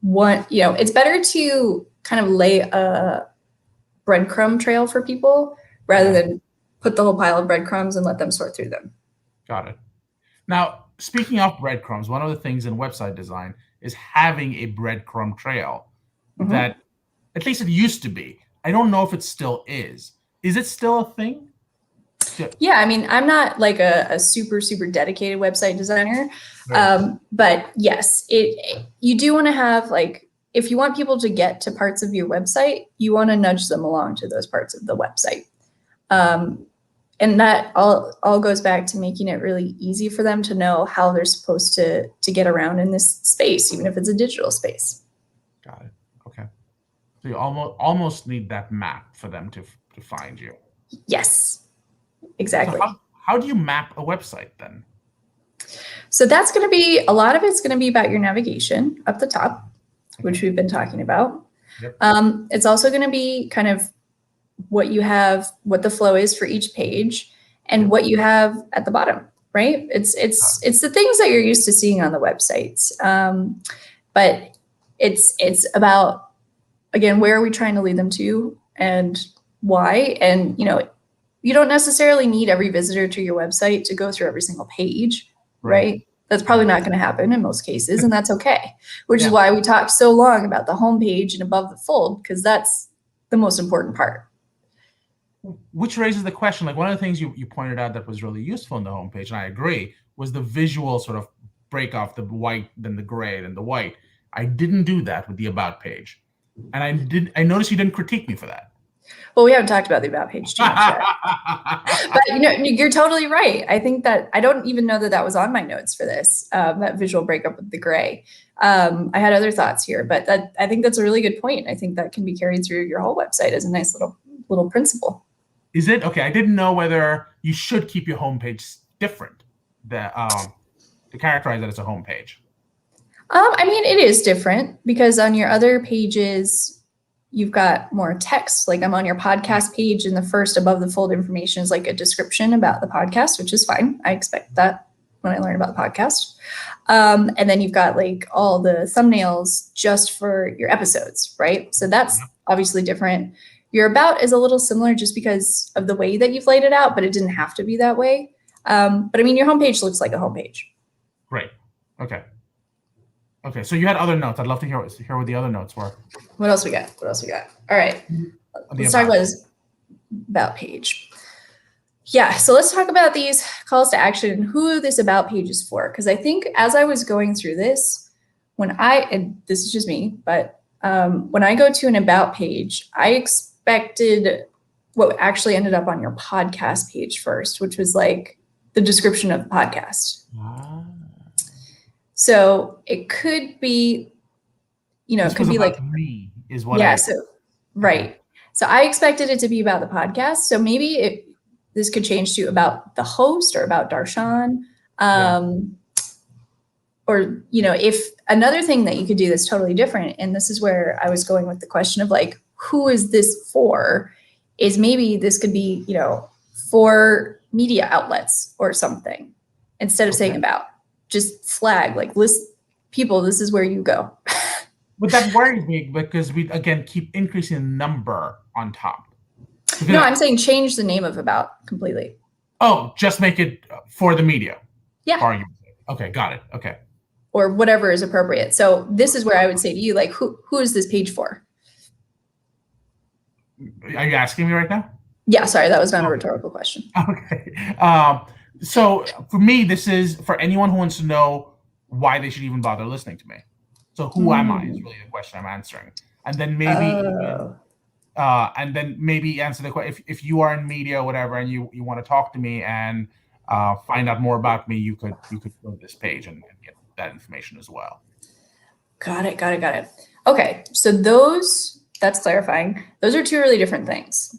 one, it's better to kind of lay a breadcrumb trail for people rather than put the whole pile of breadcrumbs and let them sort through them. Got it. Now, speaking of breadcrumbs, one of the things in website design is having a breadcrumb trail that, at least it used to be. I don't know if it still is. Is it still a thing? Yeah, I mean, I'm not like a super, super dedicated website designer. Right. But yes, you do want to have like, if you want people to get to parts of your website, you want to nudge them along to those parts of the website. And that all goes back to making it really easy for them to know how they're supposed to get around in this space, even if it's a digital space. Got it. Okay. So you almost need that map for them to find you. Yes, exactly. So how do you map a website then? So that's going to be, a lot of it's going to be about your navigation up the top, which we've been talking about. Yep. It's also going to be kind of what you have, what the flow is for each page, and what you have at the bottom, right? It's the things that you're used to seeing on the websites. But it's about, again, where are we trying to lead them to and why? And, you don't necessarily need every visitor to your website to go through every single page, right? That's probably not going to happen in most cases, and that's okay, which is why we talked so long about the homepage and above the fold, because that's the most important part. Which raises the question, like one of the things you pointed out that was really useful in the homepage, and I agree, was the visual sort of break off the white, then the gray, then the white. I didn't do that with the About page. And I noticed you didn't critique me for that. Well, we haven't talked about the About page too much yet. But you're totally right. I think that, I don't even know that was on my notes for this, that visual breakup with the gray. I had other thoughts here, but I think that's a really good point. I think that can be carried through your whole website as a nice little principle. Is it? Okay, I didn't know whether you should keep your homepage different to characterize it as a homepage. I mean, it is different because on your other pages, you've got more text. Like I'm on your podcast page, and the first above the fold information is like a description about the podcast, which is fine. I expect that when I learn about the podcast. And then you've got like all the thumbnails just for your episodes, right? So that's obviously different. Your About is a little similar just because of the way that you've laid it out, but it didn't have to be that way. But I mean, your homepage looks like a homepage. Great. Okay. Okay, so you had other notes. I'd love to hear what the other notes were. What else we got? All right. Let's talk about this About page. Yeah, so let's talk about these calls to action and who this About page is for. Because I think as I was going through this, and this is just me, but when I go to an About page, I expected what actually ended up on your podcast page first, which was like the description of the podcast. So it could be, it could be like me is what. Yeah. Right. So I expected it to be about the podcast. So maybe this could change to about the host or about Darshan. Or, if another thing that you could do that's totally different, and this is where I was going with the question of like, who is this for, is maybe this could be, for media outlets or something, instead of saying about. Just flag, like, list people, this is where you go. But that worries me because we, again, keep increasing the number on top. No, I'm saying change the name of About completely. Oh, just make it for the media. Yeah. Okay, got it. Okay. Or whatever is appropriate. So this is where I would say to you, like, who is this page for? Are you asking me right now? Yeah, sorry, that was not a rhetorical question. Okay. So for me, this is for anyone who wants to know why they should even bother listening to me. So who am I is really the question I'm answering. And then maybe answer the question. If you are in media or whatever, and you want to talk to me and find out more about me, you could go to this page and get that information as well. Got it. Okay, so that's clarifying. Those are two really different things.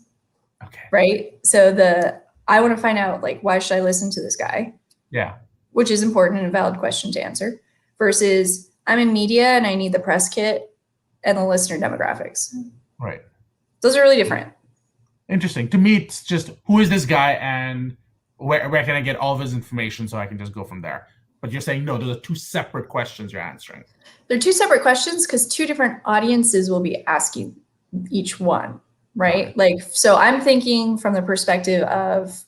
Okay. Right? So I want to find out, like, why should I listen to this guy? Yeah. Which is important and a valid question to answer, versus I'm in media and I need the press kit and the listener demographics. Right. Those are really different. Interesting. To me, it's just, who is this guy and where can I get all of his information so I can just go from there? But you're saying, no, those are two separate questions you're answering. They're two separate questions because two different audiences will be asking each one. Right? Like, so I'm thinking from the perspective of,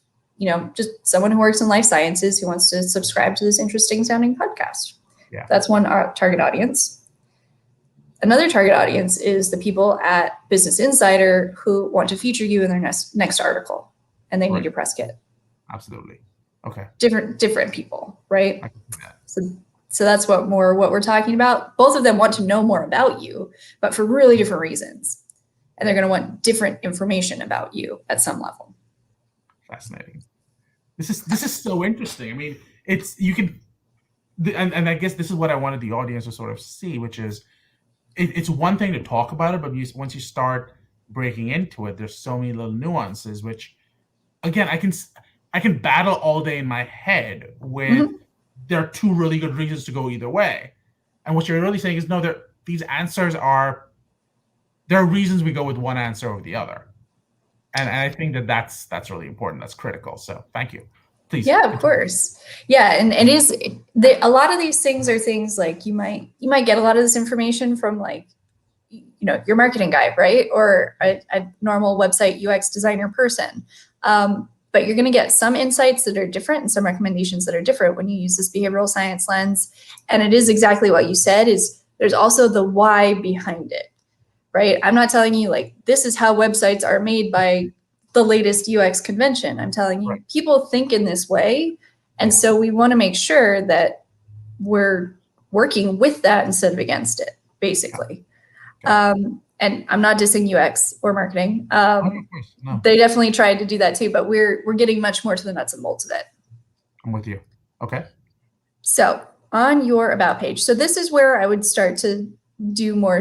just someone who works in life sciences who wants to subscribe to this interesting sounding podcast. Yeah. That's one target audience. Another target audience is the people at Business Insider who want to feature you in their next article, and they need your press kit. Absolutely. Okay. Different people, right? I can see that. So that's what we're talking about. Both of them want to know more about you, but for really different reasons. And they're going to want different information about you at some level. Fascinating. This is so interesting. I mean, and I guess this is what I wanted the audience to sort of see, which is it's one thing to talk about it, but once you start breaking into it, there's so many little nuances, which again, I can battle all day in my head with there are two really good reasons to go either way. And what you're really saying is, no, these answers there are reasons we go with one answer over the other. And I think that's really important. That's critical. So thank you. Please. Yeah, of course. Yeah, and a lot of these things are things like you might get a lot of this information from like, your marketing guy, right? Or a normal website UX designer person. But you're going to get some insights that are different and some recommendations that are different when you use this behavioral science lens. And it is exactly what you said, is there's also the why behind it, right? I'm not telling you like, this is how websites are made by the latest UX convention. I'm telling you, people think in this way. And so we want to make sure that we're working with that instead of against it, basically. And I'm not dissing UX or marketing. No. They definitely tried to do that too, but we're getting much more to the nuts and bolts of it. I'm with you. Okay. So on your about page. So this is where I would start to do more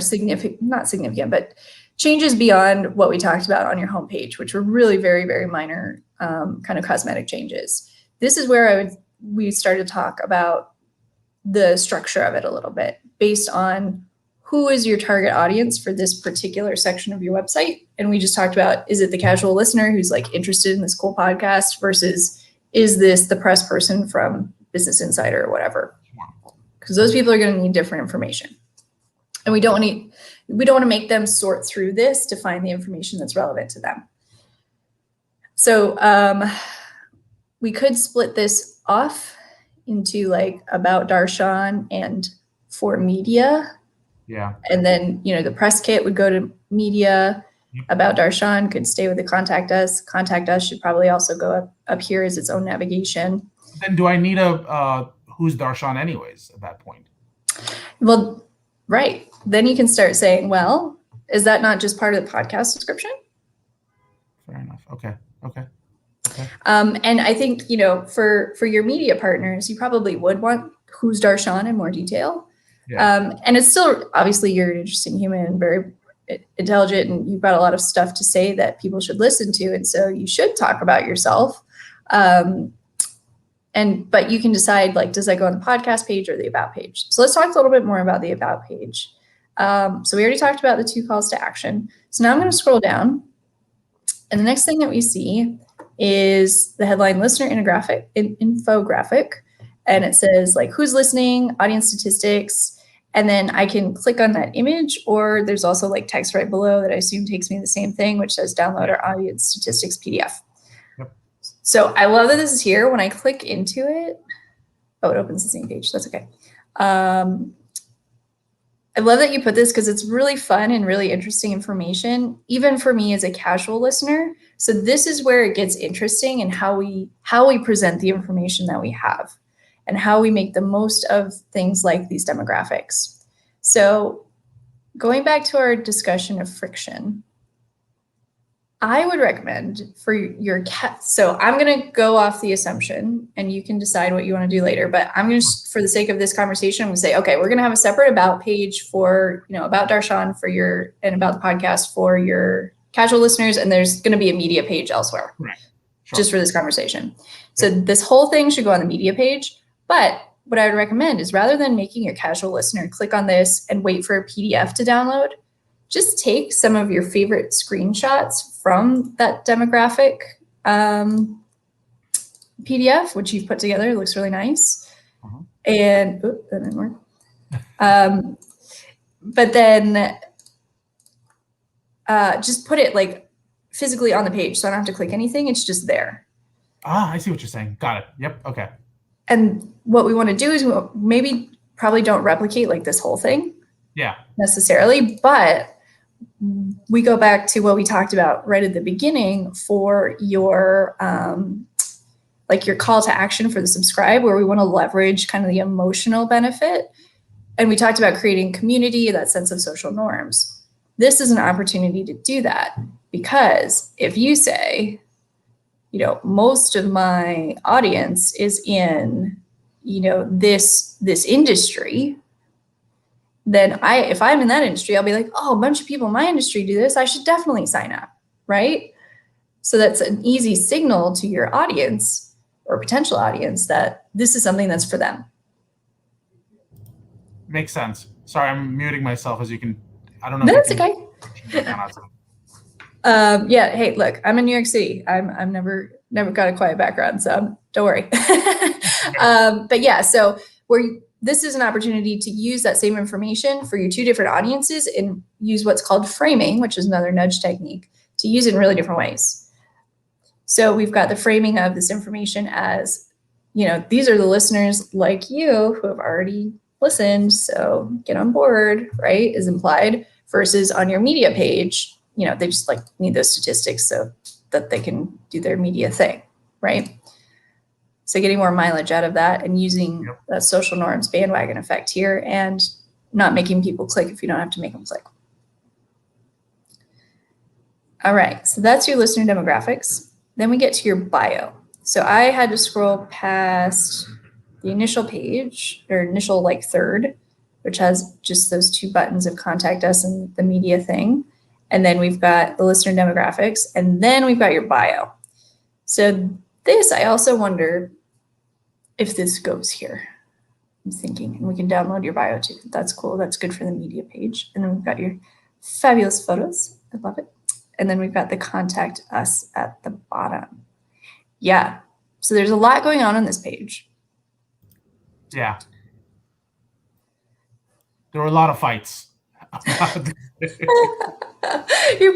not significant, but changes beyond what we talked about on your homepage, which were really very, very minor kind of cosmetic changes. This is where we started to talk about the structure of it a little bit based on who is your target audience for this particular section of your website. And we just talked about, is it the casual listener who's like interested in this cool podcast versus is this the press person from Business Insider or whatever? Because those people are going to need different information. And we don't want to make them sort through this to find the information that's relevant to them. So we could split this off into like about Darshan and for media. Yeah. And then, the press kit would go to media. About Darshan could stay with the contact us. Contact us should probably also go up here as its own navigation. Then do I need a who's Darshan anyways at that point? Well, right. Then you can start saying, well, is that not just part of the podcast subscription? Fair enough. Okay. And I think, for your media partners, you probably would want who's Darshan in more detail. Yeah. And it's still, obviously, you're an interesting human and very intelligent, and you've got a lot of stuff to say that people should listen to. And so you should talk about yourself. But you can decide, like, does that go on the podcast page or the about page? So let's talk a little bit more about the about page. So we already talked about the 2 calls to action. So now I'm going to scroll down. And the next thing that we see is the headline listener infographic. And it says like who's listening, audience statistics, and then I can click on that image, or there's also like text right below that I assume takes me to the same thing, which says download our audience statistics PDF. Yep. So I love that this is here. When I click into it, it opens the same page. That's okay. I love that you put this because it's really fun and really interesting information, even for me as a casual listener. So this is where it gets interesting and how we present the information that we have and how we make the most of things like these demographics. So going back to our discussion of friction, I would recommend for your cat. So I'm going to go off the assumption, and you can decide what you want to do later, but I'm going to, for the sake of this conversation, I'm going to say, okay, we're going to have a separate about page for, about Darshan and about the podcast for your casual listeners. And there's going to be a media page elsewhere, right? Sure. Just for this conversation. So this whole thing should go on the media page. But what I would recommend is rather than making your casual listener click on this and wait for a PDF to download, just take some of your favorite screenshots from that demographic PDF, which you've put together. It looks really nice. And that didn't work. But then just put it like physically on the page, so I don't have to click anything. It's just there. I see what you're saying. Got it. Yep. Okay. And what we want to do is probably don't replicate like this whole thing. Yeah. Necessarily, but we go back to what we talked about right at the beginning for your like your call to action for the subscribe, where we want to leverage kind of the emotional benefit. And we talked about creating community, that sense of social norms. This is an opportunity to do that, because if you say, most of my audience is in, this industry, then if I'm in that industry, I'll be like, oh, a bunch of people in my industry do this, I should definitely sign up, right? So that's an easy signal to your audience or potential audience that this is something that's for them. Makes sense. Sorry, I'm muting myself, as you can. I don't know. No, that's okay. Okay. Yeah. Hey, look, I'm in New York City. I'm never got a quiet background, so don't worry. But yeah, so this is an opportunity to use that same information for your two different audiences and use what's called framing, which is another nudge technique, to use it in really different ways. So we've got the framing of this information as, these are the listeners like you who have already listened, so get on board, right, is implied, versus on your media page, they just need those statistics so that they can do their media thing, right? So getting more mileage out of that and using the social norms bandwagon effect here, and not making people click if you don't have to make them click. All right, so that's your listener demographics. Then we get to your bio. So I had to scroll past the initial page, or initial third, which has just those two buttons of contact us and the media thing. And then we've got the listener demographics, and then we've got your bio. So this, I also wonder if this goes here. I'm thinking, and we can download your bio too. That's cool. That's good for the media page. And then we've got your fabulous photos. I love it. And then we've got the contact us at the bottom. Yeah. So there's a lot going on this page. Yeah. There were a lot of fights. Your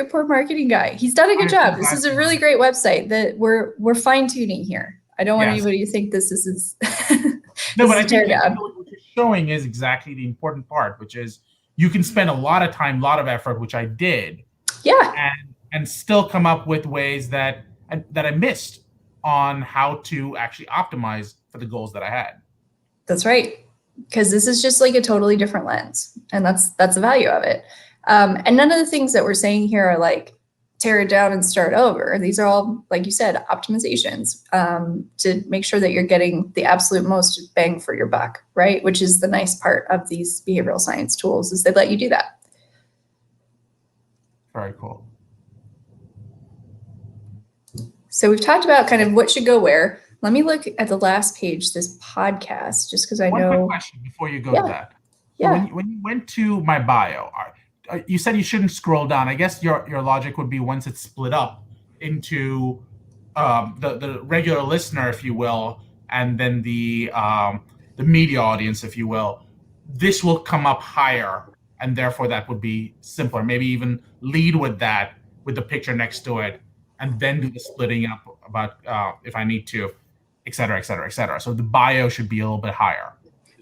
poor marketing guy. He's done a good job. This is a really great website that we're fine tuning here. I don't want anybody to think this is no, but I think what you're showing is exactly the important part, which is you can spend a lot of time, a lot of effort, which I did. Yeah. And still come up with ways that I missed on how to actually optimize for the goals that I had. That's right. Because this is just a totally different lens. And that's the value of it. And none of the things that we're saying here are tear it down and start over. These are all, like you said, optimizations to make sure that you're getting the absolute most bang for your buck, right? Which is the nice part of these behavioral science tools, is they let you do that. Very cool. So we've talked about kind of what should go where. Let me look at the last page, this podcast, just because I know. One quick question before you go to that. Yeah. So when you went to my bio, you said you shouldn't scroll down. I guess your logic would be once it's split up into the regular listener, if you will, and then the media audience, if you will, this will come up higher, and therefore that would be simpler. Maybe even lead with that, with the picture next to it, and then do the splitting up about if I need to, et cetera, et cetera, et cetera. So the bio should be a little bit higher.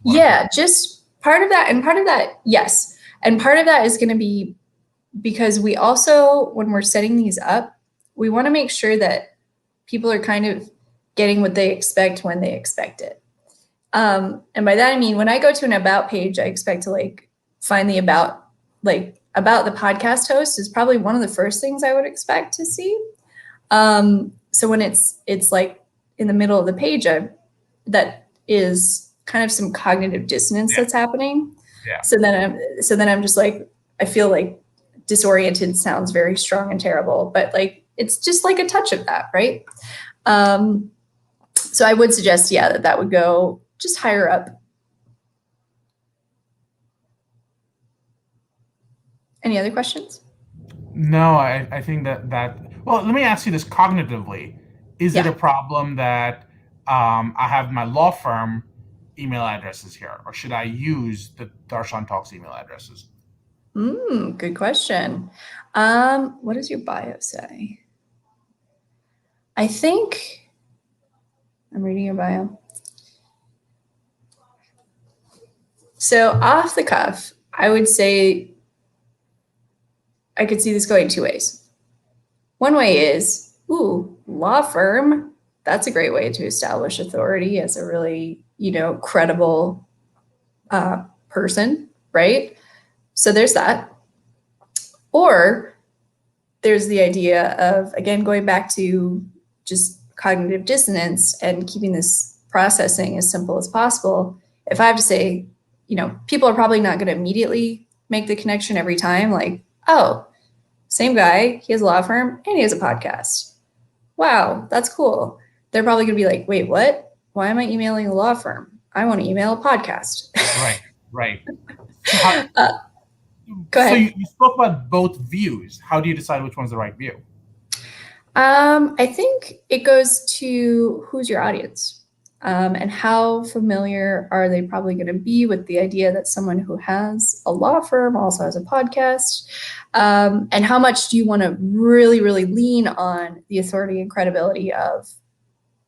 Yeah, just part of that, yes. And part of that is going to be because we also, when we're setting these up, we want to make sure that people are kind of getting what they expect when they expect it. And by that, I mean, when I go to an about page, I expect to find the about the podcast host is probably one of the first things I would expect to see. So when it's in the middle of the page, that is kind of some cognitive dissonance that's happening. Yeah. So then I'm just I feel disoriented sounds very strong and terrible, but it's just a touch of that, right? So I would suggest, that would go just higher up. Any other questions? No, I think that well, let me ask you this cognitively. Is it a problem that I have my law firm email addresses here, or should I use the Darshan Talks email addresses? Good question. What does your bio say? I think I'm reading your bio. So off the cuff, I would say I could see this going two ways. One way is, law firm, That's a great way to establish authority as a really, credible person, right? So there's that. Or there's the idea of, again, going back to just cognitive dissonance and keeping this processing as simple as possible. If I have to say, people are probably not going to immediately make the connection every time, like, oh, same guy, he has a law firm and he has a podcast. Wow, that's cool. They're probably going to be like, wait, what? Why am I emailing a law firm? I want to email a podcast. Right. Go ahead. So you spoke about both views. How do you decide which one's the right view? I think it goes to who's your audience, and how familiar are they probably going to be with the idea that someone who has a law firm also has a podcast, and how much do you want to really, really lean on the authority and credibility of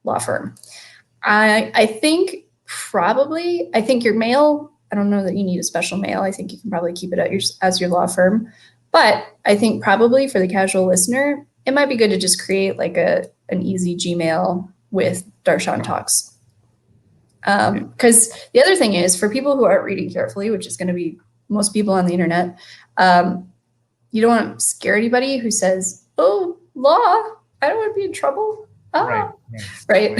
law firm. I think your mail, I don't know that you need a special mail. I think you can probably keep it as your law firm. But I think probably for the casual listener, it might be good to just create like an easy Gmail with Darshan Talks. Because the other thing is, for people who aren't reading carefully, which is going to be most people on the internet, you don't want to scare anybody who says, oh, law, I don't want to be in trouble. Oh, right.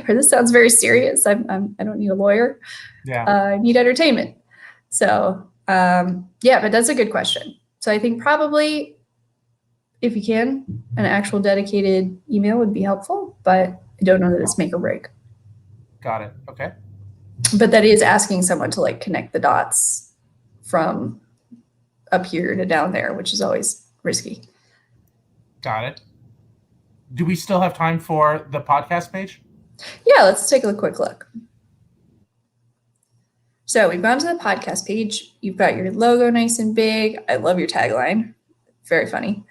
Or this sounds very serious. I don't need a lawyer. Yeah. I need entertainment. So, but that's a good question. So I think probably, if you can, an actual dedicated email would be helpful, but I don't know that it's make or break. Got it. Okay. But that is asking someone to like connect the dots from up here to down there, which is always risky. Got it. Do we still have time for the podcast page? Yeah, let's take a quick look. So we've gone to the podcast page. You've got your logo nice and big. I love your tagline. Very funny.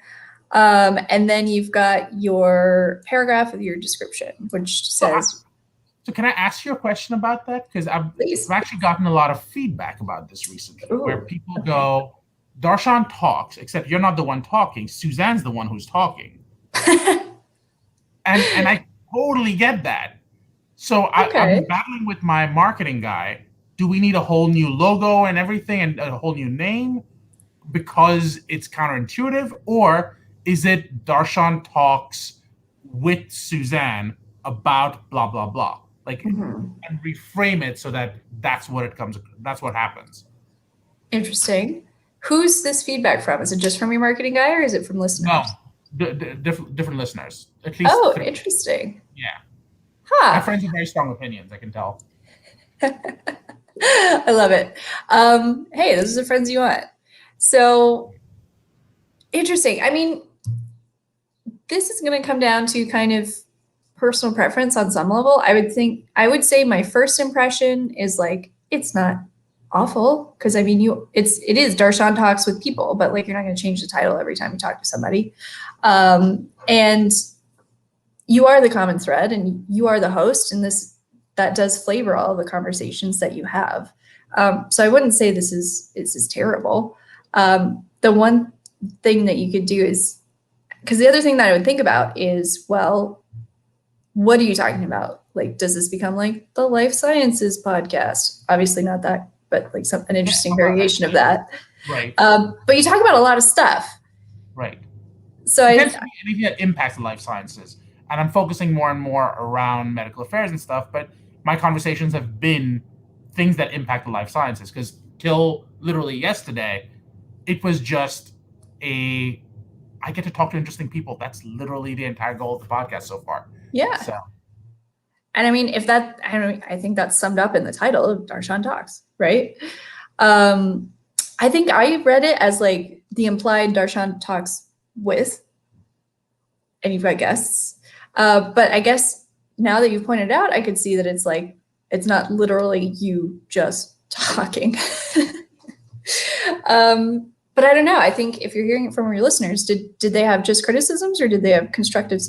And then you've got your paragraph of your description, which says... So can I ask you a question about that? Because I've actually gotten a lot of feedback about this recently, where people go, Darshan talks, except you're not the one talking. Suzanne's the one who's talking. And I totally get that. So I'm battling with my marketing guy. Do we need a whole new logo and everything and a whole new name because it's counterintuitive? Or is it Darshan talks with Suzanne about blah, blah, blah? Like, and reframe it so that that's what happens. Interesting. Who's this feedback from? Is it just from your marketing guy or is it from listeners? No, different listeners. At least. Oh, interesting. Yeah. Huh. My friends have very strong opinions, I can tell. I love it. Hey, those are the friends you want. So interesting. I mean, this is going to come down to kind of personal preference on some level. I would say my first impression is like, it's not awful. Cause I mean, it is Darshan Talks with people, but like, you're not going to change the title every time you talk to somebody. And you are the common thread and you are the host, and that does flavor all of the conversations that you have. So I wouldn't say this is terrible. The one thing that you could do is, because the other thing that I would think about is, well, what are you talking about? Like, does this become like the life sciences podcast? Obviously not that, but like an interesting variation of that. Right. But you talk about a lot of stuff. Right. So anything that impacts the life sciences. And I'm focusing more and more around medical affairs and stuff, but my conversations have been things that impact the life sciences, because till literally yesterday, it was just I get to talk to interesting people. That's literally the entire goal of the podcast so far. Yeah. So. And I mean, I think that's summed up in the title of Darshan Talks, right? I think I read it as like the implied Darshan Talks with, and you've got guests. But I guess now that you've pointed out, I could see that it's like, it's not literally you just talking. But I don't know. I think if you're hearing it from your listeners, did they have just criticisms or did they have constructive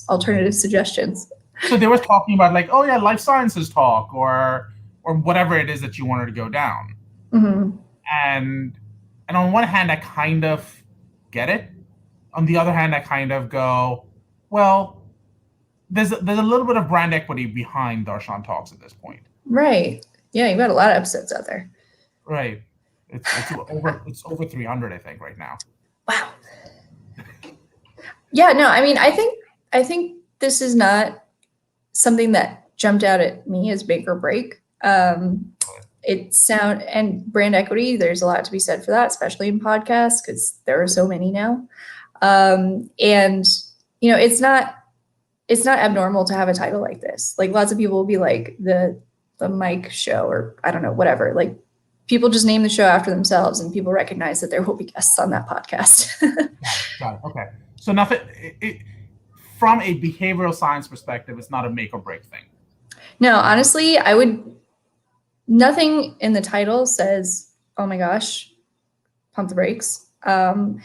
alternative suggestions? So they were talking about like, oh yeah, life sciences talk or whatever it is that you wanted to go down. Mm-hmm. And on one hand, I kind of get it. On the other hand, I kind of go, well, there's a little bit of brand equity behind Darshan Talks at this point. Right. Yeah, you've got a lot of episodes out there. Right. It's over 300, I think, right now. Wow. Yeah, no, I mean, I think this is not something that jumped out at me as make or break. And brand equity, there's a lot to be said for that, especially in podcasts, because there are so many now. And it's not abnormal to have a title like this. Like, lots of people will be like the Mike Show, or I don't know, whatever. Like, people just name the show after themselves, and people recognize that there will be guests on that podcast. Got it. Okay. So nothing. From a behavioral science perspective, it's not a make or break thing. No, honestly, nothing in the title says, oh my gosh, pump the brakes. And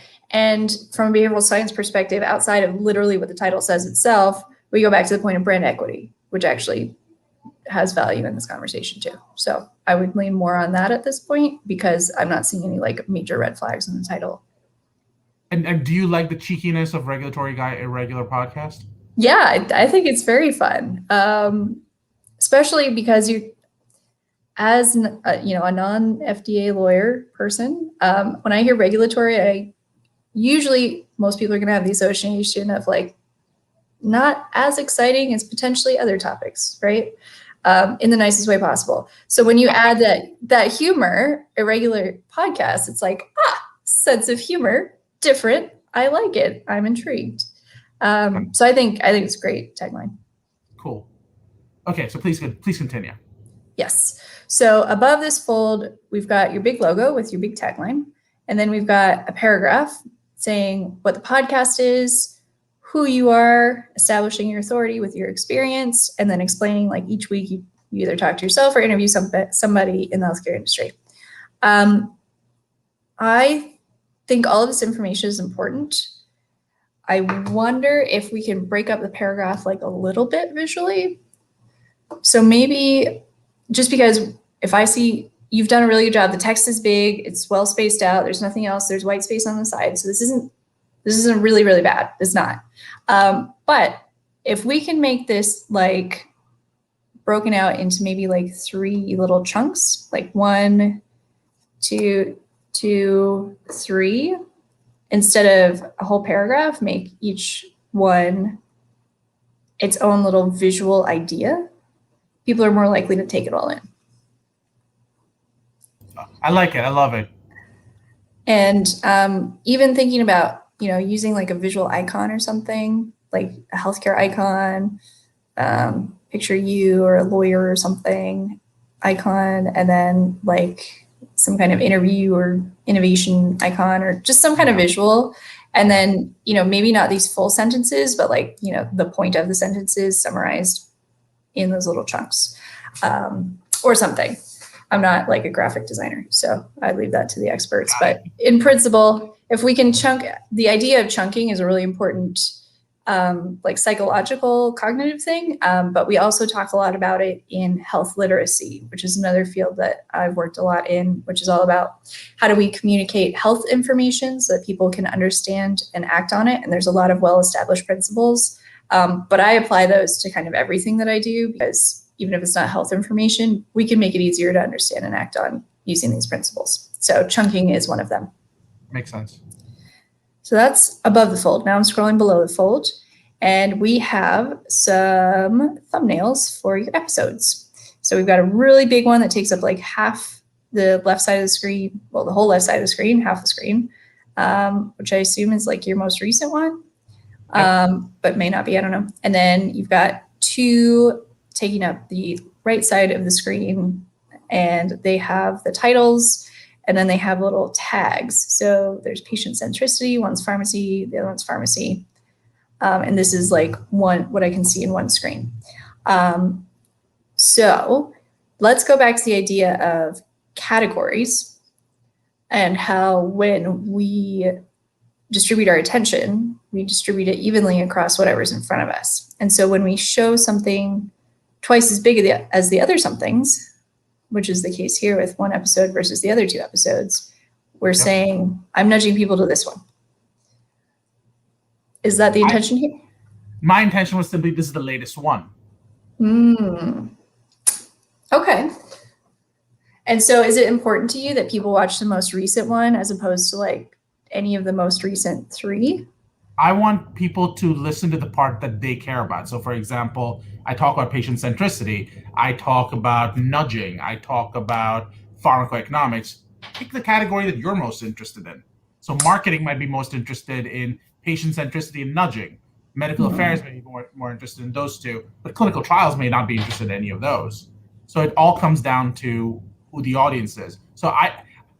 from a behavioral science perspective, outside of literally what the title says itself, we go back to the point of brand equity, which actually has value in this conversation too. So I would lean more on that at this point, because I'm not seeing any like major red flags in the title. And do you like the cheekiness of Regulatory Guy Irregular podcast? Yeah, I think it's very fun, especially because as a non-FDA lawyer person, when I hear regulatory, most people are going to have the association of like not as exciting as potentially other topics, right? In the nicest way possible. So when you add that humor, irregular podcast, it's like, sense of humor, different. I like it. I'm intrigued. So I think it's a great tagline. Cool. Okay, so please continue. Yes. So above this fold, we've got your big logo with your big tagline, and then we've got a paragraph saying what the podcast is, who you are, establishing your authority with your experience, and then explaining like each week you either talk to yourself or interview somebody in the healthcare industry. I think all of this information is important. I wonder if we can break up the paragraph like a little bit visually. So maybe just because if I see you've done a really good job, the text is big, it's well spaced out, there's nothing else, there's white space on the side. So this isn't really, really bad. It's not. But if we can make this like broken out into maybe like 3 little chunks, like 1, 2, 3, instead of a whole paragraph, make each one its own little visual idea, people are more likely to take it all in. I like it. I love it. And even thinking about, using like a visual icon or something, like a healthcare icon, picture you or a lawyer or something icon, and then like some kind of interview or innovation icon, or just some kind of visual. And then, maybe not these full sentences, but like, the point of the sentences summarized in those little chunks, or something. I'm not like a graphic designer, so I leave that to the experts. But in principle, if we can the idea of chunking is a really important like psychological cognitive thing. But we also talk a lot about it in health literacy, which is another field that I've worked a lot in, which is all about how do we communicate health information so that people can understand and act on it. And there's a lot of well-established principles. But I apply those to kind of everything that I do, because even if it's not health information, we can make it easier to understand and act on using these principles. So chunking is one of them. Makes sense. So that's above the fold. Now I'm scrolling below the fold, and we have some thumbnails for your episodes. So we've got a really big one that takes up like half the left side of the screen, well, the whole left side of the screen, half the screen, which I assume is like your most recent one, but may not be, I don't know. And then you've got 2 taking up the right side of the screen, and they have the titles, and then they have little tags. So there's patient centricity, one's pharmacy, the other one's pharmacy. And this is like what I can see in one screen. So let's go back to the idea of categories and how when we distribute our attention, we distribute it evenly across whatever's in front of us. And so when we show something twice as big as the other somethings, which is the case here with one episode versus the other 2 episodes, we're saying, I'm nudging people to this one. Is that the intention here? My intention was simply this is the latest one. Okay. And so is it important to you that people watch the most recent one as opposed to like any of the most recent 3? I want people to listen to the part that they care about. So, for example, I talk about patient centricity. I talk about nudging. I talk about pharmacoeconomics. Pick the category that you're most interested in. So, marketing might be most interested in patient centricity and nudging. Medical affairs may be more interested in those two, but clinical trials may not be interested in any of those. So, it all comes down to who the audience is. So,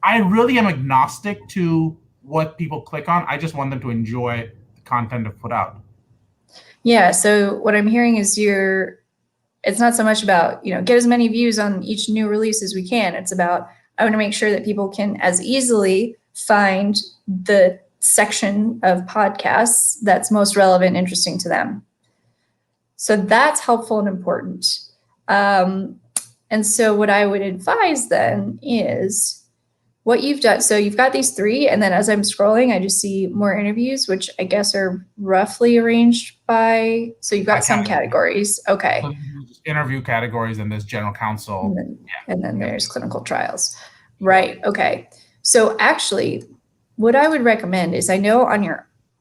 I really am agnostic to what people click on. I just want them to enjoy content to put out. Yeah. So what I'm hearing is it's not so much about, get as many views on each new release as we can. It's about, I want to make sure that people can as easily find the section of podcasts that's most relevant and interesting to them. So that's helpful and important. And so what I would advise then is what you've done. So you've got these 3, and then as I'm scrolling, I just see more interviews, which I guess are roughly arranged by, so you've got some categories. Okay. So interview categories, and there's general counsel. And then there's clinical trials. Right. Okay. So actually, what I would recommend is, I know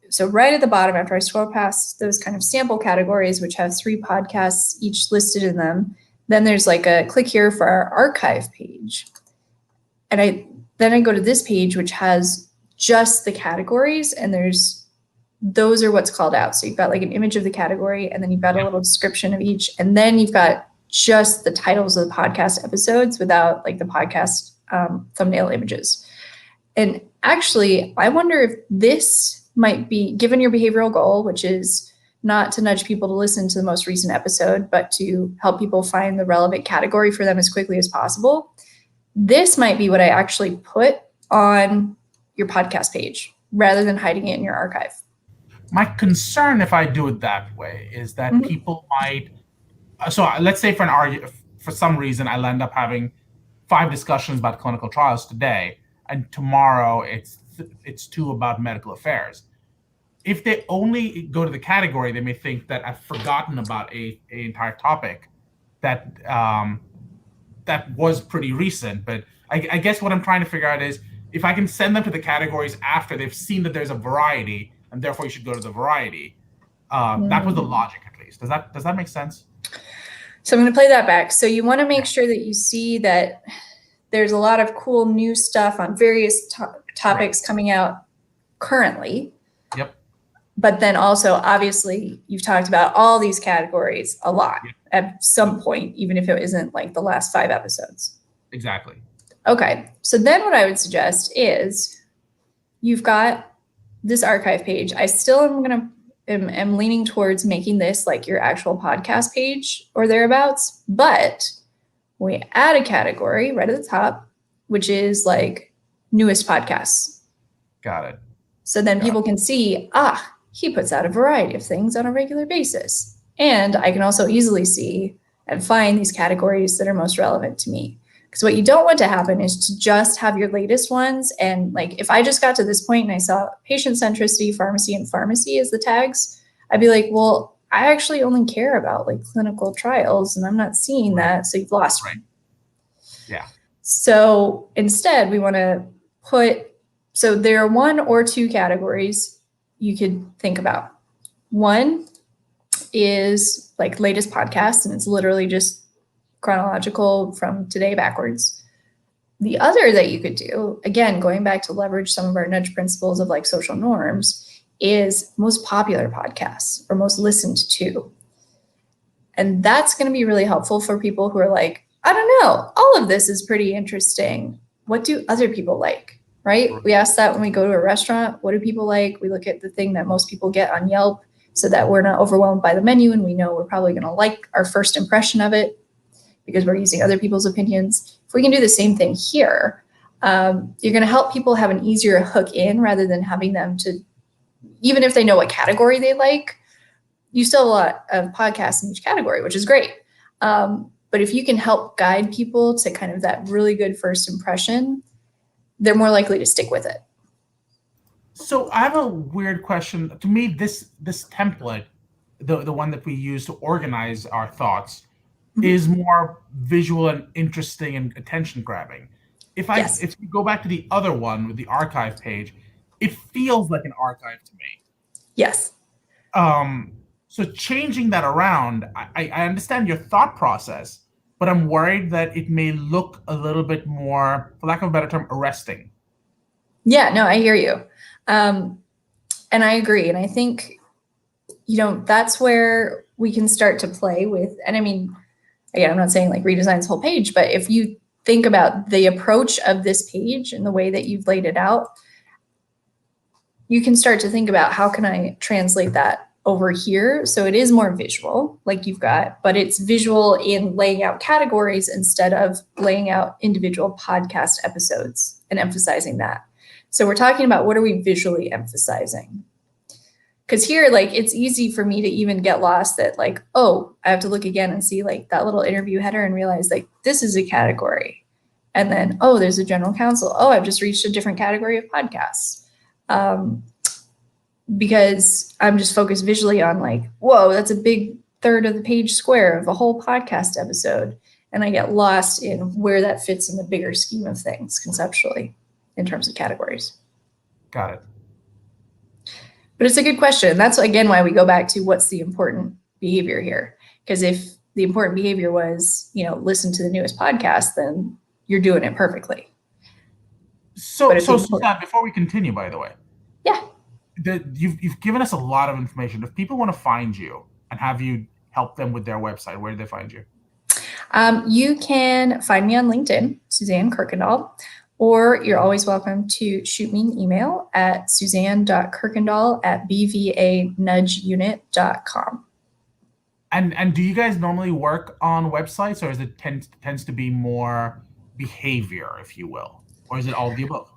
so right at the bottom, after I scroll past those kind of sample categories, which have 3 podcasts each listed in them, then there's like a click here for our archive page. And then I go to this page, which has just the categories, and those are what's called out. So you've got like an image of the category, and then you've got a little description of each, and then you've got just the titles of the podcast episodes without like the podcast thumbnail images. And actually, I wonder if this might be, given your behavioral goal, which is not to nudge people to listen to the most recent episode, but to help people find the relevant category for them as quickly as possible. This might be what I actually put on your podcast page rather than hiding it in your archive. My concern, if I do it that way, is that people might. So let's say for some reason I'll end up having 5 discussions about clinical trials today, and tomorrow it's 2 about medical affairs. If they only go to the category, they may think that I've forgotten about a entire topic that was pretty recent. But I guess what I'm trying to figure out is if I can send them to the categories after they've seen that there's a variety, and therefore you should go to the variety. That was the logic, at least. Does that make sense? So I'm going to play that back. So you want to make sure that you see that there's a lot of cool new stuff on various topics coming out currently. Yep. But then also, obviously, you've talked about all these categories a lot at some point, even if it isn't like the last 5 episodes. Exactly. Okay. So then what I would suggest is you've got this archive page. I still am leaning towards making this like your actual podcast page or thereabouts, but we add a category right at the top, which is like newest podcasts. Got it. So then people can see, he puts out a variety of things on a regular basis. And I can also easily see and find these categories that are most relevant to me. Because what you don't want to happen is to just have your latest ones. And like, if I just got to this point and I saw patient centricity, pharmacy, and pharmacy as the tags, I'd be like, well, I actually only care about like clinical trials, and I'm not seeing that. So you've lost me. Yeah. So instead, we want to so there are 1 or 2 categories you could think about. One is like latest podcast, and it's literally just chronological from today backwards. The other that you could do, again, going back to leverage some of our nudge principles of like social norms, is most popular podcasts or most listened to. And that's going to be really helpful for people who are like, I don't know, all of this is pretty interesting. What do other people like? Right? We ask that when we go to a restaurant. What do people like? We look at the thing that most people get on Yelp so that we're not overwhelmed by the menu, and we know we're probably going to like our first impression of it because we're using other people's opinions. If we can do the same thing here, you're going to help people have an easier hook in rather than having them to, even if they know what category they like, you still have a lot of podcasts in each category, which is great. But if you can help guide people to kind of that really good first impression, they're more likely to stick with it. So I have a weird question. To me, this template the one that we use to organize our thoughts, Mhm. is more visual and interesting and attention grabbing. Yes. If you go back to the other one with the archive page, it feels like an archive to me. Yes. So changing that around, I understand your thought process, but I'm worried that it may look a little bit more, for lack of a better term, arresting. Yeah, no, I hear you. And I agree. And I think, that's where we can start to play with, and I mean, again, I'm not saying like redesign this whole page, but if you think about the approach of this page and the way that you've laid it out, you can start to think about how can I translate that over here so it is more visual like you've got, but it's visual in laying out categories instead of laying out individual podcast episodes and emphasizing that. So we're talking about what are we visually emphasizing? Because here, like, it's easy for me to even get lost that like, oh, I have to look again and see like that little interview header and realize like this is a category. And then, oh, there's a general counsel. Oh, I've just reached a different category of podcasts. Because I'm just focused visually on like, whoa, that's a big third of the page square of a whole podcast episode. And I get lost in where that fits in the bigger scheme of things conceptually in terms of categories. Got it. But it's a good question. That's, again, why we go back to what's the important behavior here. Because if the important behavior was, listen to the newest podcast, then you're doing it perfectly. So Suzanne, before we continue, by the way. Yeah. You've given us a lot of information. If people want to find you and have you help them with their website, where do they find you? You can find me on LinkedIn, Suzanne Kirkendall, or you're always welcome to shoot me an email at suzanne.kirkendall@bvanudgeunit.com. And do you guys normally work on websites, or is it tends to be more behavior, if you will, or is it all of the above?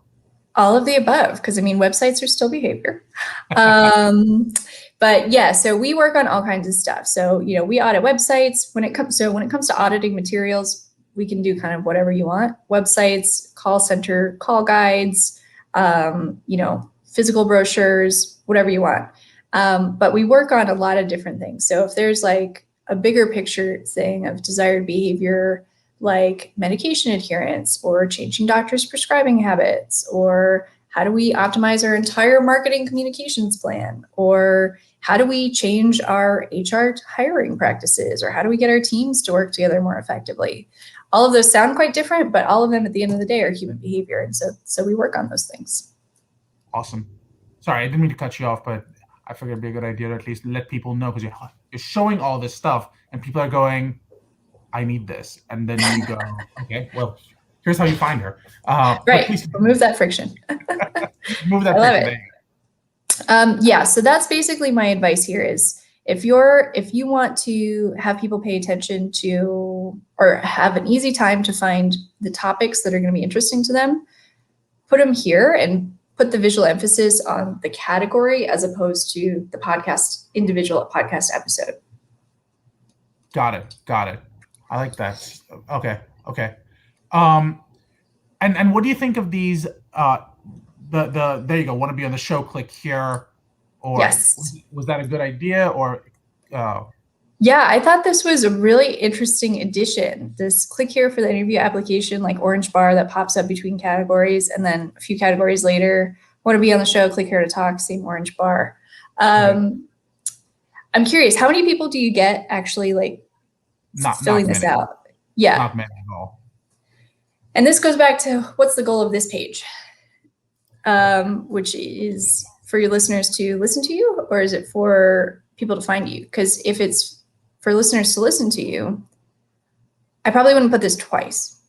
All of the above, because I mean, websites are still behavior. But yeah, so we work on all kinds of stuff. So, we audit websites. When it comes to auditing materials, we can do kind of whatever you want. Websites, call center, call guides, physical brochures, whatever you want. But we work on a lot of different things. So if there's like a bigger picture thing of desired behavior, like medication adherence or changing doctors' prescribing habits, or how do we optimize our entire marketing communications plan, or how do we change our HR hiring practices, or how do we get our teams to work together more effectively? All of those sound quite different, but all of them at the end of the day are human behavior. And so we work on those things. Awesome. Sorry, I didn't mean to cut you off, but I figured it'd be a good idea to at least let people know, because you're showing all this stuff and people are going, I need this. And then you go, okay, well, here's how you find her. Right. Remove that friction. Move that friction. Yeah. So that's basically my advice here is if you want to have people pay attention to, or have an easy time to find the topics that are going to be interesting to them, put them here and put the visual emphasis on the category as opposed to the individual podcast episode. Got it. I like that. Okay. And what do you think of these? There you go. Want to be on the show? Click here. Or yes. Was that a good idea? Or yeah, I thought this was a really interesting addition. This click here for the interview application, like orange bar that pops up between categories, and then a few categories later, want to be on the show? Click here to talk. Same orange bar. Right. I'm curious, how many people do you get actually like filling this out? Yeah. Not many at all. And this goes back to what's the goal of this page, which is for your listeners to listen to you, or is it for people to find you? Because if it's for listeners to listen to you, I probably wouldn't put this twice.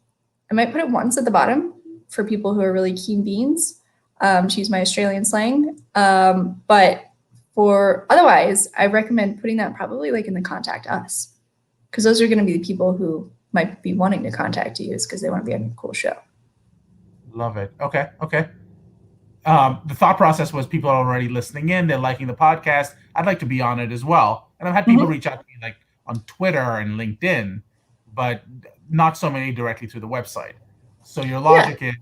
I might put it once at the bottom for people who are really keen beans, to use my Australian slang. But for otherwise, I recommend putting that probably like in the contact us, because those are going to be the people who might be wanting to contact you because they want to be on a cool show. Love it. Okay. The thought process was people are already listening in. They're liking the podcast. I'd like to be on it as well. And I've had people reach out to me like on Twitter and LinkedIn, but not so many directly through the website. So your logic is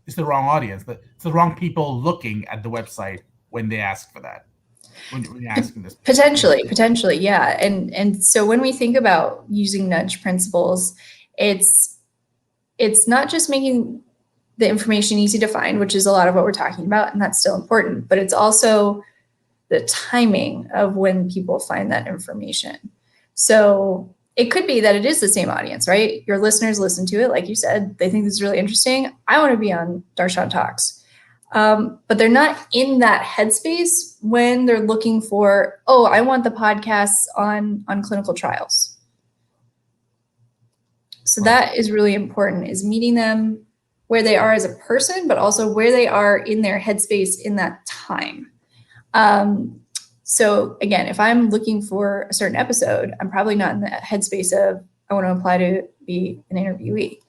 it's the wrong audience. It's the wrong people looking at the website when they ask for that. when you're asking this? Potentially, yeah. And so when we think about using nudge principles, it's not just making the information easy to find, which is a lot of what we're talking about, and that's still important, but it's also the timing of when people find that information. So it could be that it is the same audience, right? Your listeners listen to it, like you said, they think this is really interesting. I want to be on Darshan Talks. But they're not in that headspace when they're looking for, oh, I want the podcasts on clinical trials. So that is really important, is meeting them where they are as a person, but also where they are in their headspace in that time. So again, if I'm looking for a certain episode, I'm probably not in the headspace of, I want to apply to be an interviewee.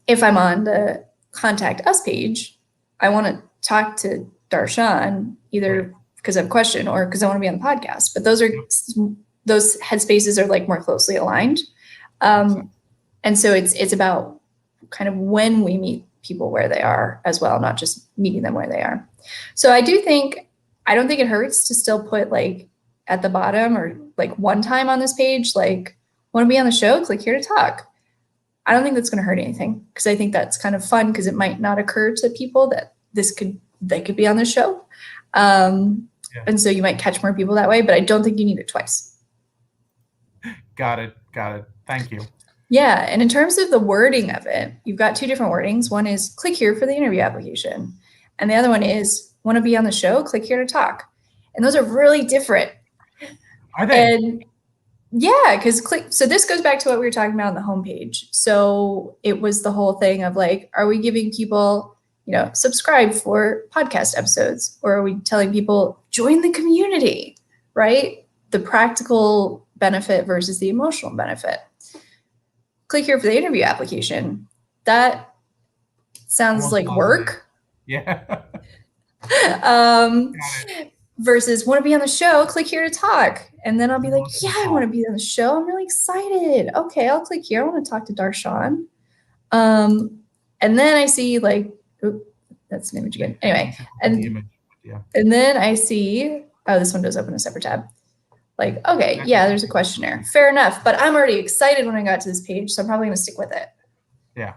If I'm on the contact us page, I want to talk to Darshan either because I have a question or because I want to be on the podcast. But those headspaces are like more closely aligned. And so it's about kind of when we meet people where they are as well, not just meeting them where they are. So I don't think it hurts to still put like at the bottom or like one time on this page, like, want to be on the show? Click here to talk. I don't think that's going to hurt anything, because I think that's kind of fun, because it might not occur to people that they could be on the show. And so you might catch more people that way, but I don't think you need it twice. Got it. Thank you. Yeah. And in terms of the wording of it, you've got two different wordings. One is click here for the interview application. And the other one is want to be on the show? Click here to talk. And those are really different. Are they? And yeah, because so this goes back to what we were talking about on the homepage. So it was the whole thing of like, are we giving people, subscribe for podcast episodes? Or are we telling people join the community, right? The practical benefit versus the emotional benefit. Click here for the interview application. That sounds almost like work. Yeah. Versus want to be on the show, click here to talk. And then I'll be like, yeah, I want to be on the show. I'm really excited. Okay, I'll click here. I want to talk to Darshan. And then I see like, that's an image again. Anyway, and then I see, this one does open a separate tab. Like, okay, yeah, there's a questionnaire. Fair enough. But I'm already excited when I got to this page, so I'm probably going to stick with it. Yeah.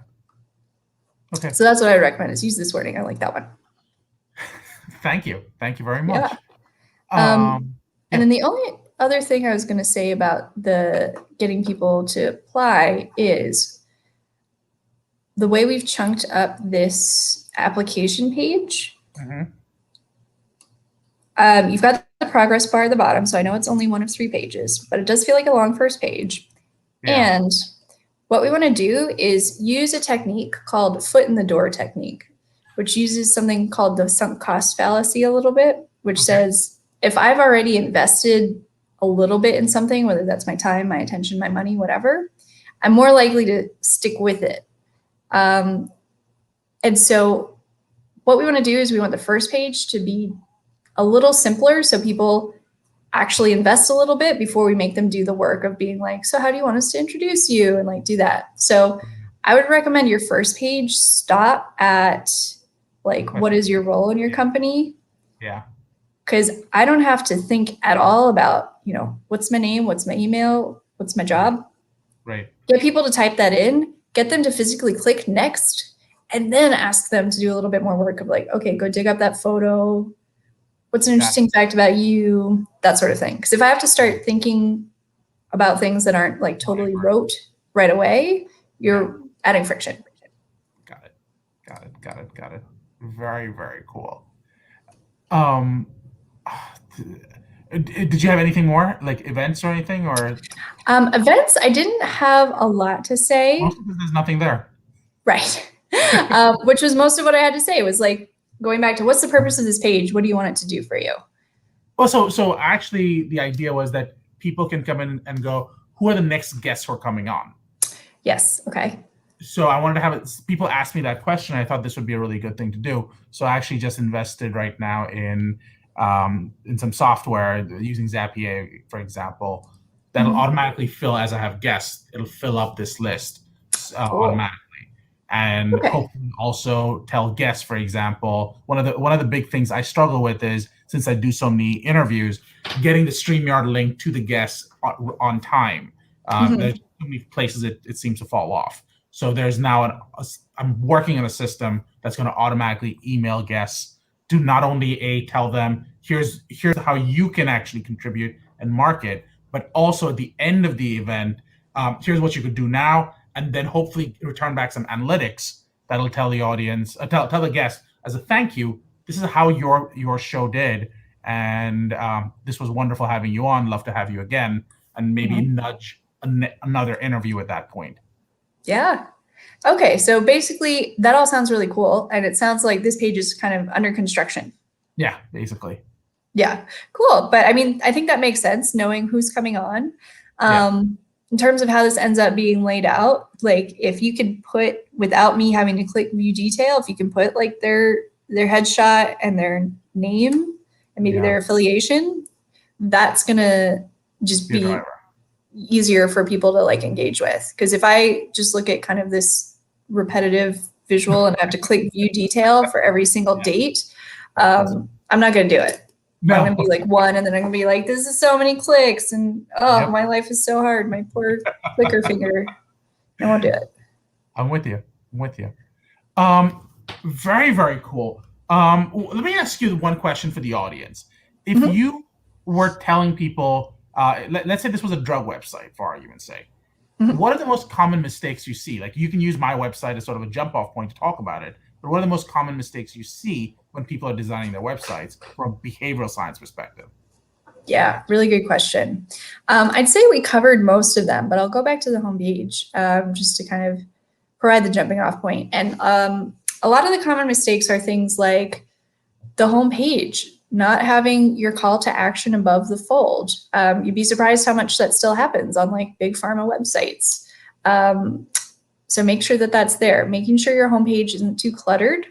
Okay. So that's what I recommend, is use this wording. I like that one. Thank you very much. Yeah. And then the only other thing I was going to say about the getting people to apply is the way we've chunked up this application page. Mm-hmm. You've got the progress bar at the bottom, so I know it's only one of 3 pages, but it does feel like a long first page. Yeah. And what we want to do is use a technique called foot in the door technique, which uses something called the sunk cost fallacy a little bit, which says, if I've already invested a little bit in something, whether that's my time, my attention, my money, whatever, I'm more likely to stick with it. And so what we want to do is we want the first page to be a little simpler, so people actually invest a little bit before we make them do the work of being like, so how do you want us to introduce you, and like do that. So I would recommend your first page stop at like, what is your role in your company? Yeah. Because I don't have to think at all about, what's my name, what's my email, what's my job. Right. Get people to type that in, get them to physically click next, and then ask them to do a little bit more work of like, okay, go dig up that photo. What's an interesting fact about you? That sort of thing. Because if I have to start thinking about things that aren't like totally rote right away, you're adding friction. Got it. Very, very cool. Did you have anything more, like events or anything, or? Events, I didn't have a lot to say. Mostly because there's nothing there. Right. Which was most of what I had to say. It was like, going back to what's the purpose of this page? What do you want it to do for you? Well, so actually the idea was that people can come in and go, who are the next guests who are coming on? Yes. Okay. So I wanted to have it, people ask me that question. I thought this would be a really good thing to do. So I actually just invested right now in some software using Zapier, for example, that'll automatically fill as I have guests. It'll fill up this list automatically. And hopefully also tell guests, for example, one of the big things I struggle with is since I do so many interviews, getting the StreamYard link to the guests on time. There's too many places it seems to fall off. So there's now I'm working on a system that's going to automatically email guests to not only tell them here's how you can actually contribute and market, but also at the end of the event, here's what you could do now, and then hopefully return back some analytics that'll tell the audience, tell the guests as a thank you, this is how your show did, and this was wonderful having you on. Love to have you again, and maybe nudge another interview at that point. Yeah. Okay. So basically, that all sounds really cool, and it sounds like this page is kind of under construction. Yeah, basically. Yeah, cool. But I mean, I think that makes sense, knowing who's coming on. In terms of how this ends up being laid out, like if you could put, without me having to click view detail, if you can put like their headshot and their name and maybe their affiliation, that's gonna just be easier for people to like engage with. Because if I just look at kind of this repetitive visual and I have to click view detail for every single date, I'm not gonna do it. No. I'm gonna be like one, and then I'm gonna be like, this is so many clicks, and my life is so hard. My poor clicker finger. I won't do it. I'm with you. Very, very cool. Let me ask you one question for the audience. If you were telling people, let's say this was a drug website, for argument's sake, what are the most common mistakes you see? Like, you can use my website as sort of a jump-off point to talk about it, but what are the most common mistakes you see when people are designing their websites from a behavioral science perspective? Yeah, really good question. I'd say we covered most of them, but I'll go back to the homepage just to kind of provide the jumping off point. And a lot of the common mistakes are things like the homepage, not having your call to action above the fold. You'd be surprised how much that still happens on like big pharma websites. So make sure that that's there. Making sure your homepage isn't too cluttered.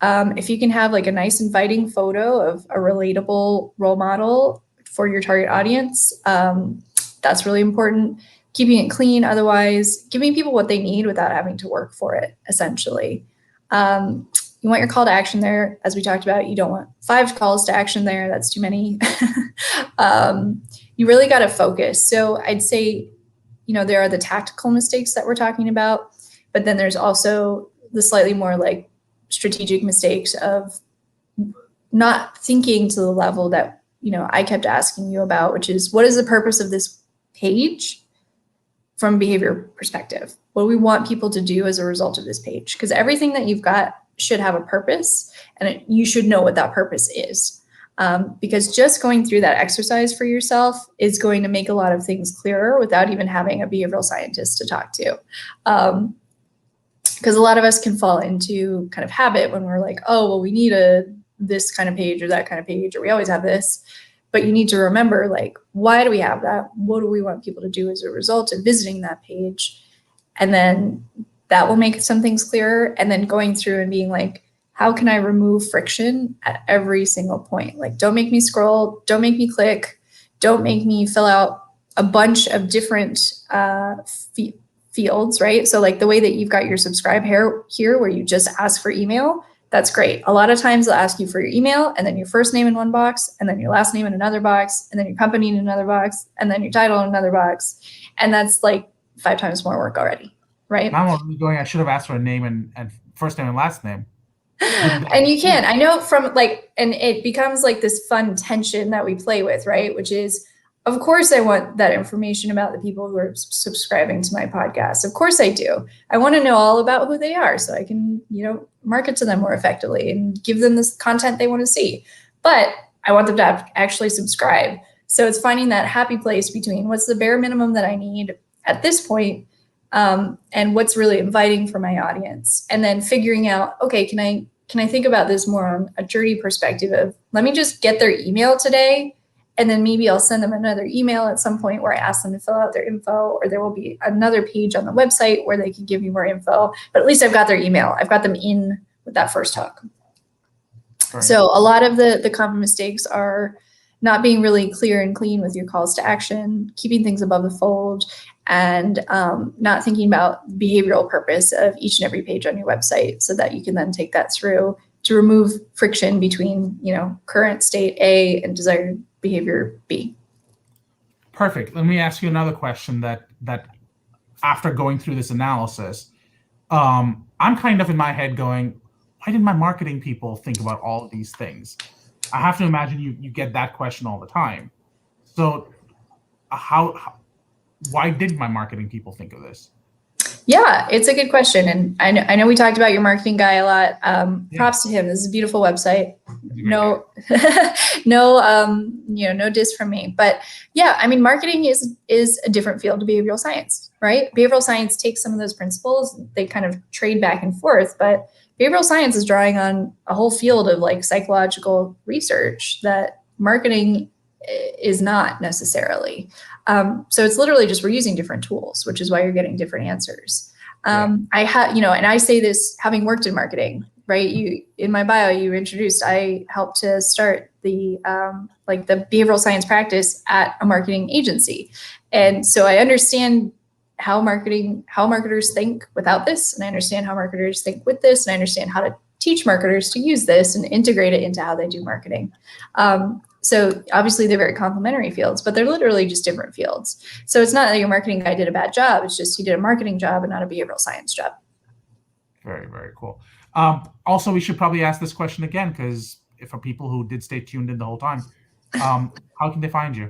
If you can have like a nice inviting photo of a relatable role model for your target audience, that's really important. Keeping it clean, otherwise giving people what they need without having to work for it, essentially. You want your call to action there, as we talked about. You don't want 5 calls to action there. That's too many. You really got to focus. So I'd say, there are the tactical mistakes that we're talking about, but then there's also the slightly more like strategic mistakes of not thinking to the level that, I kept asking you about, which is, what is the purpose of this page from a behavior perspective? What do we want people to do as a result of this page? Because everything that you've got should have a purpose, and you should know what that purpose is. Because just going through that exercise for yourself is going to make a lot of things clearer without even having a behavioral scientist to talk to. Because a lot of us can fall into kind of habit when we're like, oh, well, we need this kind of page or that kind of page, or we always have this. But you need to remember, like, why do we have that? What do we want people to do as a result of visiting that page? And then that will make some things clearer. And then going through and being like, how can I remove friction at every single point? Like, don't make me scroll, don't make me click, don't make me fill out a bunch of different fields, right? So like the way that you've got your subscribe here where you just ask for email, that's great. A lot of times they'll ask you for your email and then your first name in one box, and then your last name in another box, and then your company in another box, and then your title in another box. And that's like 5 times more work already, right? I'm already going, I should have asked for a name and first name and last name. And you can, I know from like, and it becomes like this fun tension that we play with, right? Which is, of course, I want that information about the people who are subscribing to my podcast. Of course I do. I want to know all about who they are so I can, market to them more effectively and give them this content they want to see. But I want them to actually subscribe. So it's finding that happy place between what's the bare minimum that I need at this point, and what's really inviting for my audience. And then figuring out, okay, can I think about this more on a journey perspective of, let me just get their email today, and then maybe I'll send them another email at some point where I ask them to fill out their info, or there will be another page on the website where they can give me more info. But at least I've got their email. I've got them in with that first hook. Right. So a lot of the common mistakes are not being really clear and clean with your calls to action, keeping things above the fold, and not thinking about the behavioral purpose of each and every page on your website so that you can then take that through to remove friction between, current state A and desired behavior B. Perfect. Let me ask you another question that after going through this analysis, I'm kind of in my head going, why didn't my marketing people think about all of these things? I have to imagine you get that question all the time. So why did my marketing people think of this? Yeah, it's a good question. And I know we talked about your marketing guy a lot. Props to him. This is a beautiful website. No, no diss from me. But yeah, I mean, marketing is a different field to behavioral science, right? Behavioral science takes some of those principles, they kind of trade back and forth, but behavioral science is drawing on a whole field of like psychological research that marketing is not necessarily. So it's literally just we're using different tools, which is why you're getting different answers. And I say this having worked in marketing, right? In my bio, you introduced, I helped to start the behavioral science practice at a marketing agency. And so I understand how marketers think without this, and I understand how marketers think with this, and I understand how to teach marketers to use this and integrate it into how they do marketing. So obviously they're very complementary fields, but they're literally just different fields. So it's not that your marketing guy did a bad job. It's just he did a marketing job and not a behavioral science job. Very, very cool. Also, we should probably ask this question again, because for people who did stay tuned in the whole time, how can they find you?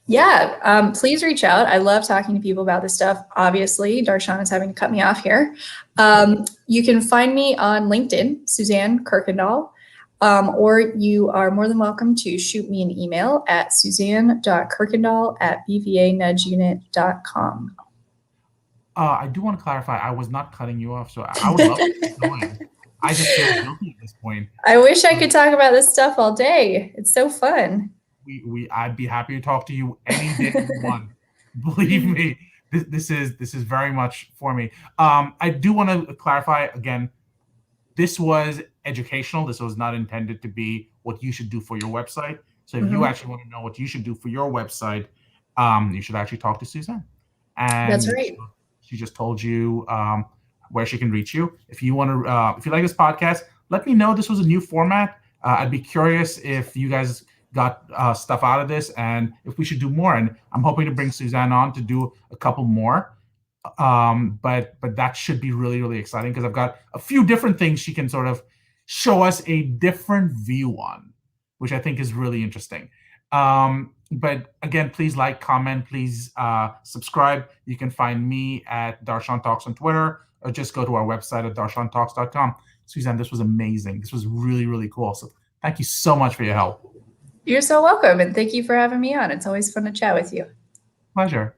Yeah, please reach out. I love talking to people about this stuff. Obviously, Darshan is having to cut me off here. You can find me on LinkedIn, Suzanne Kirkendall. Or you are more than welcome to shoot me an email at suzanne.kirkendall@bvanudgeunit.com. I do want to clarify, I was not cutting you off, so I would love to keep going. I just feel guilty at this point. I wish I could talk about this stuff all day. It's so fun. I'd be happy to talk to you any day you want. Believe me, this is very much for me. I do want to clarify again, this was educational. This was not intended to be what you should do for your website. So if you actually want to know what you should do for your website, you should actually talk to Suzanne. And that's right. She just told you where she can reach you. If you want to, if you like this podcast, let me know. This was a new format. I'd be curious if you guys got stuff out of this and if we should do more. And I'm hoping to bring Suzanne on to do a couple more. But that should be really, really exciting because I've got a few different things she can sort of show us a different view on, which I think is really interesting. But again, please like, comment, please subscribe. You can find me at Darshan Talks on Twitter, or just go to our website at darshantalks.com. Suzanne, this was amazing. This was really, really cool. So thank you so much for your help. You're so welcome. And thank you for having me on. It's always fun to chat with you. Pleasure.